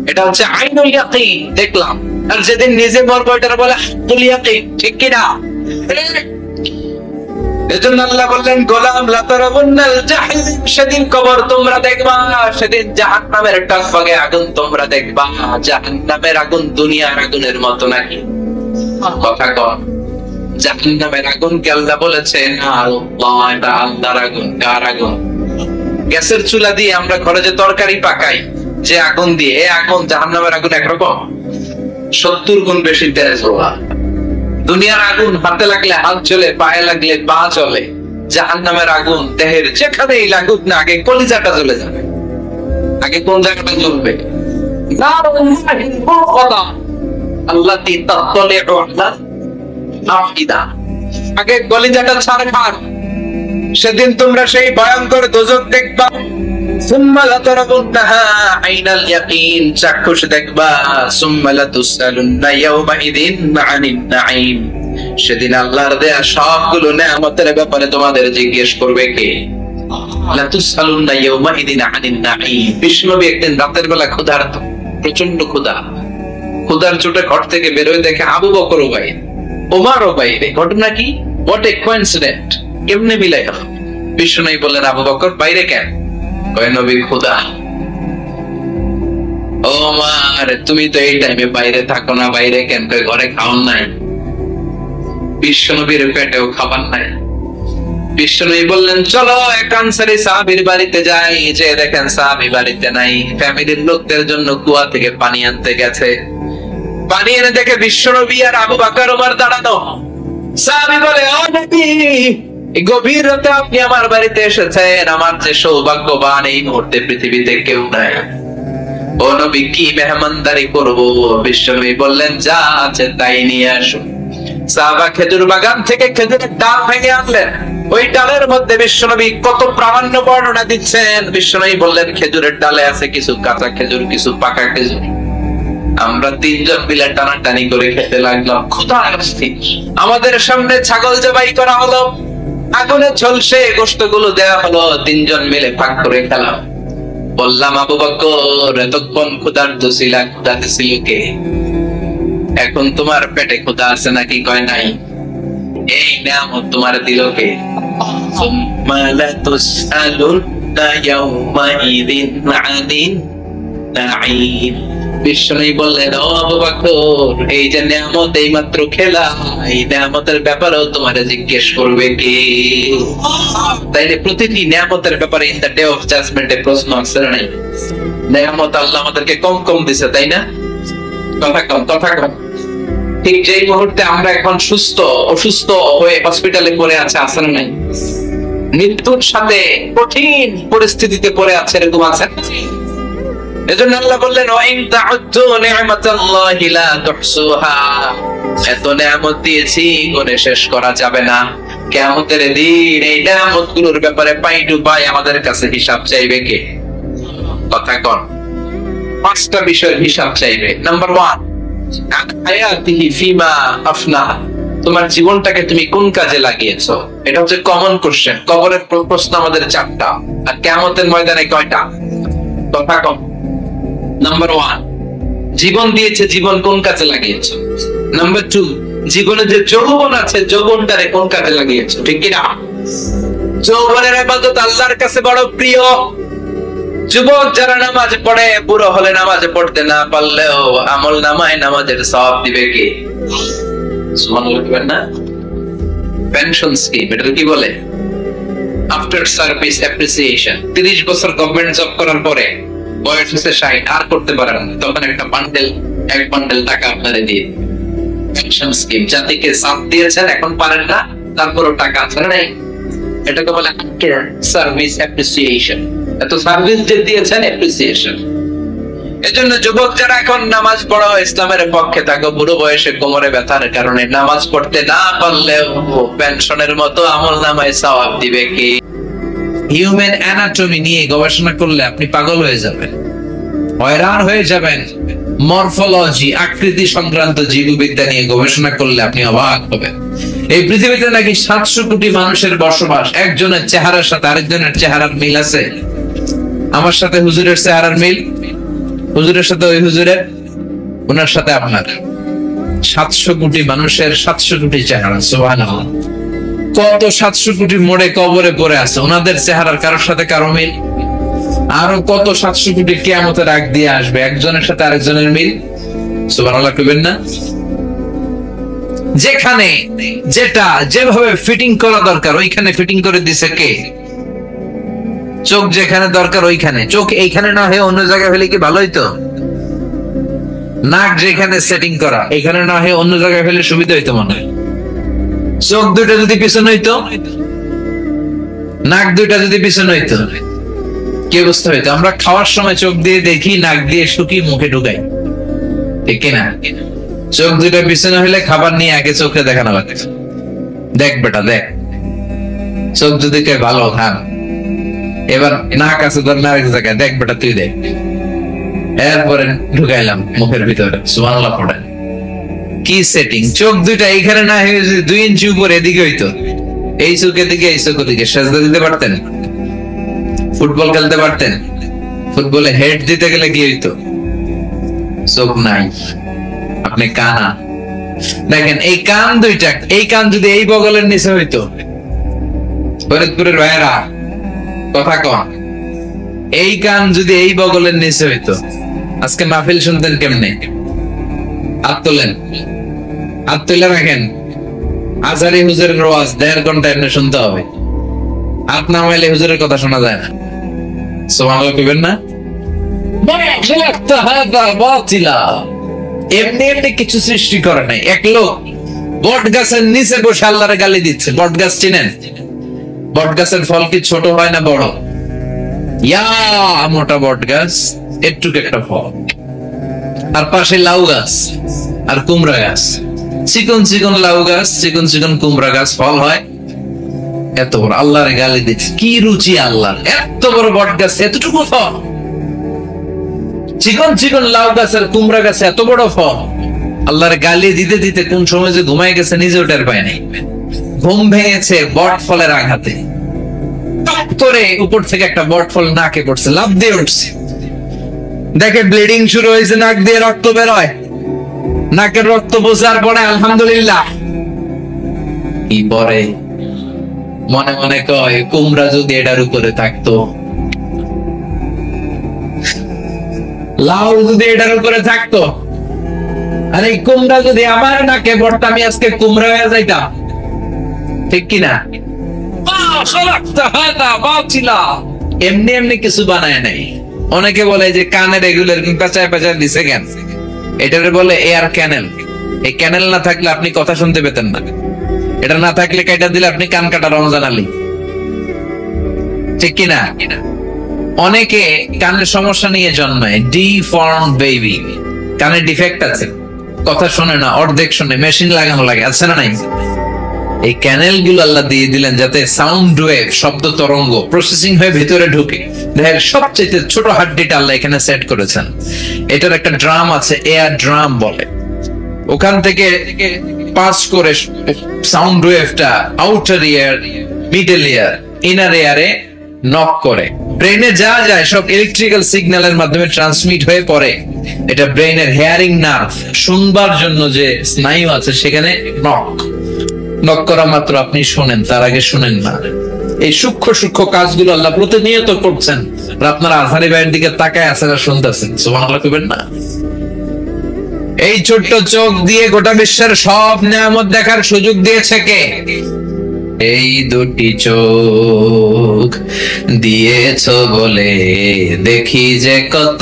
এটা হচ্ছে আইনুল ইয়াকিন, দেখলাম। আর যেদিন নিজে মরবো এটা বলে হাক্কুল ইয়াকিন, ঠিক কি না? এজন্য আল্লাহ বললেন গোলাম লা তারাবুন্নাল জাহিম, সেদিন কবর তোমরা দেখবা, সেদিন জাহান্নামের টকবগে আগুন তোমরা দেখবা। জাহান্নামের আগুন দুনিয়ার আগুনের মতো নাকি? কথা কন, জাহান্নামের আগুন কে আল্লাহ বলেছে না, আল্লাহ, এটা আল্লাহর আগুন। কার আগুন? গ্যাসের চুলা দিয়ে আমরা ঘরে যে তরকারি পাকাই যে আগুন দিয়ে, এই আগুন জাহান্নামের আগুন একরকম, 70 গুণ বেশি তেজ। দুনিয়ার আগুন হাতে লাগলে হাত জ্বলে, পায়ে লাগলে পা জ্বলে। জাহান্নামের আগুন দেহের যেখানেই লাগুক না, আগে কলিজাটা জ্বলে যাবে। আগে কোন জায়গাটা জ্বলবে? আগে কলিজাটা ছাড়খার। সেদিন তোমরা সেই ভয়ঙ্কর দোজখ দেখবা। সুম্মা লাতারাবুন্নাহা আইনাল ইয়াকিন, চাক্ষুষ দেখবা। সুম্মা লাতুসআলুন্না ইয়াওমাইযিন আনিন নাঈম, সেদিন আল্লাহর দেয়া সবগুলো নেয়ামতের ব্যাপারে তোমাদের জিজ্ঞেস করবে কে? লাতুসআলুন্না ইয়াওমাইযিন আনিন নাঈম। বিষ্ণুনবী একদিন রাতের বেলা ক্ষুধার্ত, প্রচন্ড ক্ষুধা, ক্ষুধার চোটে ঘর থেকে বের হয়ে দেখে আবু বকর ও বাইরে, ওমর ও বাইরে। ঘটনা কি? হোয়াট এ কোইন্সিডেন্ট, কেমনে মিলাই গেল? বিষ্ণুনবী বললেন আবু বকর বাইরে কেন? নবী ক্ষুধা। ও মার, তুমি তো এই টাইমে বাইরে থাকো না, বাইরে কেন? ঘরে খাওয়ান নাই? বিশ্বনবীর পেটেও খাবার নাই। বিশ্বনবী বললেন চলো এক আনসারী সাহাবীর বাড়িতে যাই। যে দেখেন সাহাবী বাড়িতে নাই, ফ্যামিলির লোকদের জন্য কুয়া থেকে পানি আনতে গেছে। পানি এনে দেখে বিশ্বনবী আর আবু বকর ওমর দাঁড়ানো। সাহাবী বলে ও নবী, গভীর রাতে আপনি আমার বাড়িতে এসেছেন, আমার যে সৌভাগ্যবান, এই মুহূর্তে পৃথিবীতে কেউ নাই। ও নবী কি মেহমানদারি করব? বিশ্বনবী বললেন যা আছে তাই নিয়ে আসুন। সাহাবা খেজুর বাগান থেকে খেজুরের ডাল ভেঙে আনলেন। ওই ডালের মধ্যে বিশ্বনবী কত প্রামাণ্য বর্ণনা দিচ্ছেন। বিশ্বনবী বললেন খেজুরের ডালে আছে কিছু কাঁচা খেজুর, কিছু পাকা খেজুর। আমরা 3 জন মিলে টানাটানি করে খেতে লাগলাম, ক্ষুধায় অস্থির। আমাদের সামনে ছাগল জবাই করা হলো, আগুনে ঝলসে গোশতগুলো দেওয়া হলো, 3 জন মিলে ভাগ করে খেলাম। বললাম আবু বকর, এতক্ষণ ক্ষুধার্ত ছিলা, ক্ষুধাতে ছিল কে? এখন তোমার পেটে ক্ষুধা আছে নাকি? কয় নাই। এই নিয়ামত তোমার দিল কে? সুম্মা লাতুসআলুন্না ইয়াওমাইযিন আনিন নাঈম। বিশ্বনবী বললেন ও আবু বকর, এই যে নিয়ামত এই মাত্র খেলা, এই নিয়ামতের ব্যাপারেও তোমারে জিজ্ঞেস করবে কে? তাইলে প্রতিটি নিয়ামতের ব্যাপারে ইন দ্য ডে অফ জাজমেন্টে প্রশ্ন আছে নাই? নিয়ামত আল্লাহ আমাদেরকে কম কম দিছে, তাই না? কথা কম, কথা কম। ঠিক যেই মুহূর্তে আমরা এখন সুস্থ, অসুস্থ হয়ে হসপিটালে পড়ে আছে, আছে না নাই? মৃত্যুর সাথে কঠিন পরিস্থিতিতে পড়ে আছে, এরকম আছে? এজন্য আল্লাহ বললেন ওয়া ইন তাউদ্দু নি'মাতাল্লাহি লা তুহসুহা, এত নিয়ামত দিয়েছি গুণে শেষ করা যাবে না। কিয়ামতের দিন এই নিয়ামতগুলোর ব্যাপারে পাই টু পাই আমাদের কাছে হিসাব চাইবে কে? কথা কোন? পাঁচটা বিষয়ের হিসাব চাইবে। নাম্বার 1, হায়াতিহি ফিমা আফনা, তোমার জীবনটাকে তুমি কোন কাজে লাগিয়েছো? এটা হচ্ছে কমন কোশ্চেন। কবরের প্রশ্ন আমাদের 4টা, আর কিয়ামতের ময়দানে কয়টা? কথা কম। নাম্বার 1, জীবন দিয়েছে, জীবন কোন কাজে লাগিয়েছো? নাম্বার 2, জীবনে যে যৌবন আছে যৌবনটারে কোন কাজে লাগিয়েছো? ঠিক কি না? যৌবনের ইবাদত আল্লাহর কাছে বড় প্রিয়। যুবক যারা নামাজ পড়ে, বুড়ো হলে নামাজ পড়তে না পারলেও আমল নামায় নামাজের সওয়াব দিবে কি? সুবহানাল্লাহ বলবেন না? পেনশন স্কিম, এটা কি বলে? After service appreciation. 30 বছর গভর্নমেন্ট জব করার পরে বয়স হচ্ছে 60, আর করতে পারেন, তখন একটা বান্ডেল, এক বান্ডেল টাকা আপনারে দিয়ে পেনশন স্কিম। জাতিকে সাথ দিয়েছেন, এখন পারেন না, তারপরও টাকা আছে না? এটাকে বলে আফটার সার্ভিস অ্যাপ্রিসিয়েশন। এত সার্ভিস যে দিয়েছেন, অ্যাপ্রিসিয়েশন। এজন্য যুবক যারা এখন নামাজ পড়ো, ইসলামের পক্ষে থাকো, বুড়ো বয়সে কোমরে ব্যথার কারণে নামাজ পড়তে না পারলেও পেনশনের মতো আমল নামায় সওয়াব দিবে কি? হিউম্যান অ্যানাটমি নিয়ে গবেষণা করলে আপনি পাগল হয়ে যাবেন, হয়রান হয়ে যাবেন। মরফোলজি, আকৃতি সংক্রান্ত জীববিদ্যা নিয়ে গবেষণা করলে আপনি অবাক হবেন। এই পৃথিবীতে নাকি 700 কোটি মানুষের বসবাস। একজনের চেহারার সাথে আরেকজনের চেহারার মিল আছে? আমার সাথে হুজুরের চেহারার মিল, হুজুরের সাথে ওই হুজুরের, ওনার সাথে আপনার। 700 কোটি মানুষের 700 কোটি চেহারা। সুবহানাল্লাহ। কত 700 কোটি মোড়ে কবরে পড়ে আছে, ওনাদের চেহারার কারোর সাথে কারো মিল। আরো কত 700 কোটি কিয়ামতের আগ দিয়ে আসবে, একজনের সাথে আরেকজনের মিল। সুবহানাল্লাহ কইবেন না? যেখানে যেটা যেভাবে ফিটিং করা দরকার ওইখানে ফিটিং করে দিছে কে? চোখ যেখানে দরকার ওইখানে, চোখ এইখানে না হয়ে অন্য জায়গায় হলে কি ভালো হইতো? নাক যেখানে সেটিং করা, এখানে না হয়ে অন্য জায়গায় হলে সুবিধা হইতো মনে হয়। চোখ দুইটা যদি পিছনে হইতো, নাক দুইটা যদি পিছনে হইতো, কি অবস্থা হইতো? আমরা খাওয়ার সময় চোখ দিয়ে দেখি, নাক দিয়ে শুকি, মুখে ঢুকাই, ঠিক কিনা? চোখ দুইটা পিছনে হলে খাবার নিয়ে আগে চোখে দেখানো লাগে, দেখ বেটা দেখ। চোখ যদি কে ভালো খান, এবার নাক আছে তোর না এক জায়গায়, দেখ বেটা তুই দেখ। এরপরে ঢুকাইলাম মুখের ভিতরে। সুবহানাল্লাহ পড়েন। কি সেটিং! চোখ দুইটা এইখানে না হয়ে 2 ইঞ্চি উপরে এদিকে হইতো, এই চোখের দিকে এই চোখের দিকে সেজদা দিতে পারতেন, ফুটবল খেলতে পারতেন। ফুটবলে হেড দিতে গেলে কি হইতো? চোখ নাই, আপনি কানা। দেখেন এই কান দুইটা, এই কান যদি এই বগলের নিচে হইতো, ফরিদপুরের ভাইয়েরা কথা কন, এই কান যদি এই বগলের নিচে হইতো, আজকে মাহফিল শুনতেন কেমনে? হাত তোলেন, হাত তুলে রাখেন। আজারি হুজুরের ওয়াজ 1.5 ঘন্টা এমনি শুনতে হবে, হাত নামাইলে হুজুরের কথা শোনা যায় না। সুবহানাল্লাহ কইবেন না? এমনি এমনি কিছু সৃষ্টি করে নাই। এক লোক বট গাছের নিচে বসে আল্লাহর গালি দিচ্ছে। বট গাছ চিনেন? বট গাছের ফল কি ছোট হয় না বড়? ইয়া মোটা বট গাছ, একটু একটা ফল। আর পাশে লাউ গাছ আর কুমড়া গাছ, চিকন চিকন লাউ গাছ, চিকন চিকন কুমড়া গাছ, ফল হয় এত বড়। আল্লাহর গালি দিচ্ছে, কি রুচি আল্লাহ! এত বড় বট গাছ, এতটুকু ফল। চিকন চিকন লাউ গাছ আর কুমড়া গাছে এত বড় ফল। আল্লাহর গালি দিতে দিতে কোন সময় যে ঘুমায় গেছে নিজে ওটার পায় নাই। ঘুম ভেঙেছে বট ফলের আঘাতে। করে উপর থেকে একটা বট ফল নাকে পড়ছে, লাফ দিয়ে উঠছে। দেখে ব্লিডিং শুরু হয়েছে, নাক দিয়ে রক্ত বের হয়। নাকের রক্ত বোঝার পরে আলহামদুলিল্লাহ কি পরে মনে মনে কয়, কুমড়া যদি এটার উপরে থাকতো, লাউ যদি এটার উপরে থাকতো, আর এই কুমড়া যদি আমার নাকে পড়তো, আমি আজকে কুমড়া হয়ে যাইতাম, ঠিক কিনা? এমনি এমনি কিছু বানায় নাই। অনেকে বলে যে কানে রেগুলার পেঁচায় পেঁচায় দিছে কেন, এটারে বলে এয়ার ক্যানেল। এই ক্যানেল না থাকলে আপনি কথা শুনতে পেতেন না। এটা না থাকলে কাইটা দিলে আপনি কান কাটা রমজান আলী, ঠিক কিনা? অনেকে কানের সমস্যা নিয়ে জন্মায়, ডিফর্ম বেবি, কানের ডিফেক্ট আছে, কথা শোনে না, অর্ধেক শোনে, মেশিন লাগানো লাগে, আছে না নাই? এই ক্যানেল গুলো আল্লাহ দিয়ে দিলেন যাতে সাউন্ড ওয়েভ, শব্দ তরঙ্গ প্রসেসিং হয়ে ভিতরে ঢুকে। দেখেন সবচেয়ে ছোট হাড্ডিটা আল্লাহ এখানে সেট করেছেন। এটার একটা ড্রাম আছে, এয়ার ড্রাম বলে। ওখান থেকে পাস করে সাউন্ড ওয়েভটা আউটার ইয়ার, মিডল ইয়ার, ইনার ইয়ারে নক করে ব্রেনে যা যায় সব ইলেকট্রিক্যাল সিগন্যালের মাধ্যমে ট্রান্সমিট হয়ে পড়ে এটা ব্রেনের হেয়ারিং নার্ভ, শুনবার জন্য যে স্নায়ু আছে সেখানে নক করা মাত্র আপনি শোনেন, তার আগে শুনেন না। এই সূক্ষ্ম সূক্ষ্ম কাজগুলো আল্লাহ প্রতিনিয়ত করছেন, আর আপনারা আজহারি ভাইয়ের দিকে তাকায় আছেন আর শুনতেছেন। সুবহানাল্লাহ কইবেন না? এই ছোট্ট চোখ দিয়ে গোটা বিশ্বের সব নিয়ামত দেখার সুযোগ দিয়েছে কে? এই দুটি চোখ দিয়েছ বলে দেখি যে কত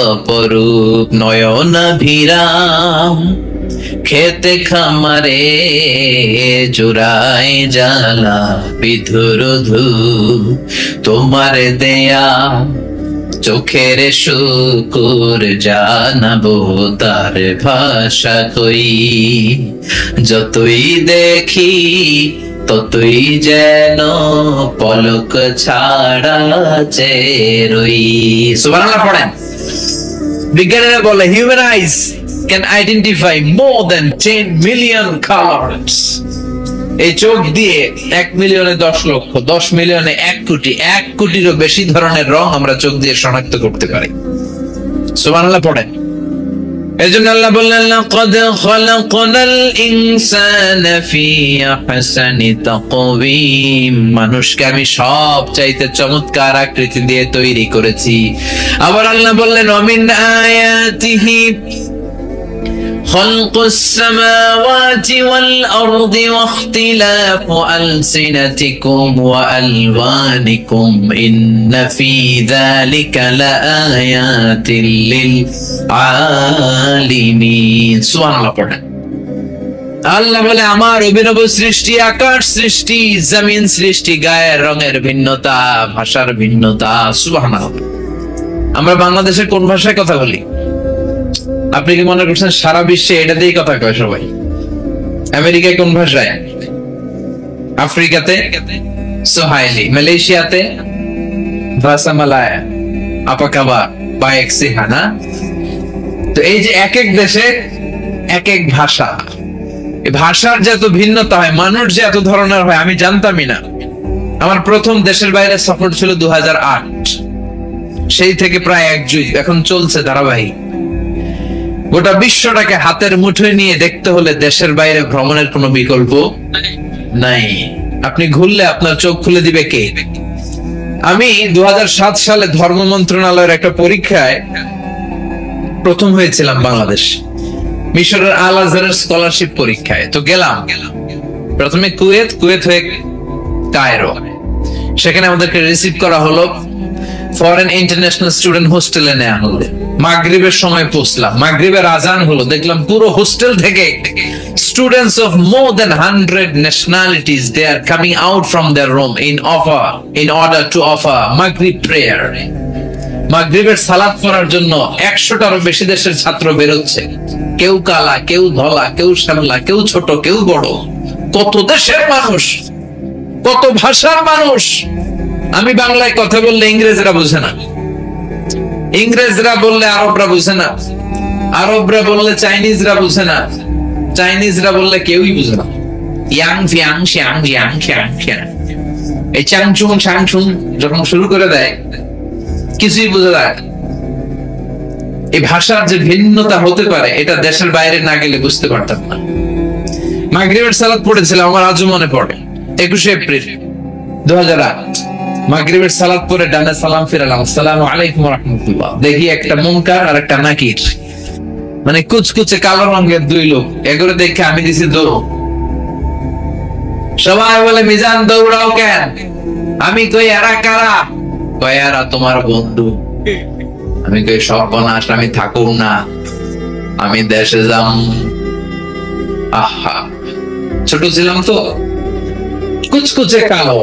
অপরূপ নয়নাভিরাম, খেতে খামারে জুড়াই জ্বালা বিধুরধু, তোমার দেয়া চোখের শুকুর জানাবো তার ভাষা কই, যতই দেখি ততই যেন পলক ছাড়া চেরই। সুবহানাল্লাহ পড়েন। বিজ্ঞানীরা বলে human ice can identify more than 10 million colors. এই চোখ দিয়ে 1 মিলিয়নে 10 লক্ষ, 10 মিলিয়নে 1 কোটি, 1 কোটিরও বেশি ধরনের রং আমরা চোখ দিয়ে শনাক্ত করতে পারি। সুবহানাল্লাহ পড়েন। এজন্য আল্লাহ বললেন লাকাদ খালাকনাল ইনসানা ফি আহসানি তাকওয়িম, মানুষকে আমি সব চাইতে চমৎকার আকৃতি দিয়ে তৈরি করেছি। আবার আল্লাহ বললেন ওমিন আয়াতিহি خلق السماوات والأرض واختلاف ألسنتكم وألوانكم إن في ذلك لآيات للعالمين. سبحان الله পড়েন। আল্লাহ বলে আমার অভিনব সৃষ্টি, আকাশ সৃষ্টি, জমিন সৃষ্টি, গায়ের রঙের ভিন্নতা, ভাষার ভিন্নতা। সুবহানাল্লাহ। আমরা বাংলাদেশের কোন ভাষায় কথা বলি? আপনি কি মনে করছেন সারা বিশ্বে এটা দিয়েই কথা কয় সবাই? আমেরিকায় কোন ভাষায়? আফ্রিকাতে সোহাইলি, মালয়েশিয়াতে ভাষা মালায়া, আপাকাবা বা এক্সিহানা। তো এই যে এক এক দেশে এক এক ভাষা, এই ভাষার যে এত ভিন্নতা হয়, মানুষ যে এত ধরনের হয় আমি জানতামই না। আমার প্রথম দেশের বাইরে সফর ছিল 2008, সেই থেকে প্রায় 1 যুগ এখন চলছে ধারাবাহিক। গোটা বিশ্বটাকে হাতের মুঠোয় নিয়ে দেখতে হলে দেশের বাইরে ভ্রমণের কোনো বিকল্প নাই। আপনি ঘুরলে আপনার চোখ খুলে দিবে কে? আমি 2007 সালে ধর্ম মন্ত্রণালয়ের একটা পরীক্ষায় প্রথম হয়েছিলাম বাংলাদেশ, মিশরের আল আজহারের স্কলারশিপ পরীক্ষায়। তো গেলাম প্রথমে কুয়েত হয়ে কায়রো, সেখানে আমাদেরকে রিসিভ করা হলো, ফরেন ইন্টারন্যাশনাল স্টুডেন্ট হোস্টেলে নেওয়া হলো। মাগরিবের সময় পৌঁছলাম, মাগরিবের আজান হলো, দেখলাম পুরো হোস্টেল থেকে students of more than 100 nationalities they are coming out from their room in order to offer maghrib prayer. মাগরিবের সালাত পড়ার জন্য 100টারও বেশি দেশের ছাত্র বের হচ্ছে। কেউ কালা, কেউ ধলা, কেউ শ্যামলা, কেউ ছোট, কেউ বড়। কত দেশের মানুষ, কত ভাষার মানুষ। আমি বাংলায় কথা বললে ইংরেজরা বুঝে না, ইংরেজরা বললে আরবরা বুঝে না, আরবরা বললে চাইনিজরা বুঝে না, চাইনিজরা বললে কেউই বুঝে না। ইয়াং ফিয়াং শিয়াং জিয়াং খিয়াং খিয়াং, এই চাংচুং চাংচুং যখন শুরু করে দেয় কিছুই বুঝে যায়। এই ভাষার যে ভিন্নতা হতে পারে এটা দেশের বাইরে না গেলে বুঝতে পারতাম না। মাগরিবের সালাত পড়েছিলাম, আমার আজও মনে পড়ে, 21 এপ্রিল 2008। মাগরিবের সালাত পরে ডানে সালাম ফিরালাম, আসসালামু আলাইকুম ওয়া রাহমাতুল্লাহ। দেখি একটা মুনকার আর একটা নাকির, মানে কুচকুচে কালো রঙের 2 লোক। এগুলো দেখে আমি দিছি দৌড়। সবাই বলে মিজান দৌড়াও কেন? আমি কই এরা কারা? কই এরা তোমার বন্ধু। আমি কই সর্বনাশ, আমি থাকুম না, আমি দেশে যাম। আহা, ছোট ছিলাম তো, কুচকুচে কালো।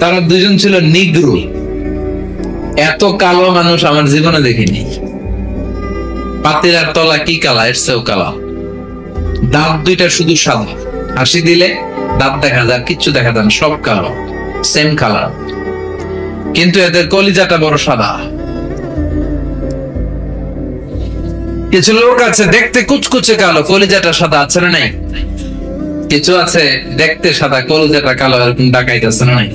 তারা দুজন ছিল নিগ্রো, এত কালো মানুষ আমার জীবনে দেখিনি। পাতিলার তলা কি কালা, এর চেয়েও কালা। দাঁত দুইটা শুধু সাদা, হাসি দিলে দাঁত দেখা যায়, কিচ্ছু দেখা যায় না, সব কালো, সেম কালার। কিন্তু এদের কলিজাটা বড় সাদা। কিছু লোক আছে দেখতে কুচকুচে কালো, কলিজাটা সাদা, আছে না নাই? কিছু আছে দেখতে সাদা, কলিজাটা কালো, এরকম ডাকাইতেছে না নাই?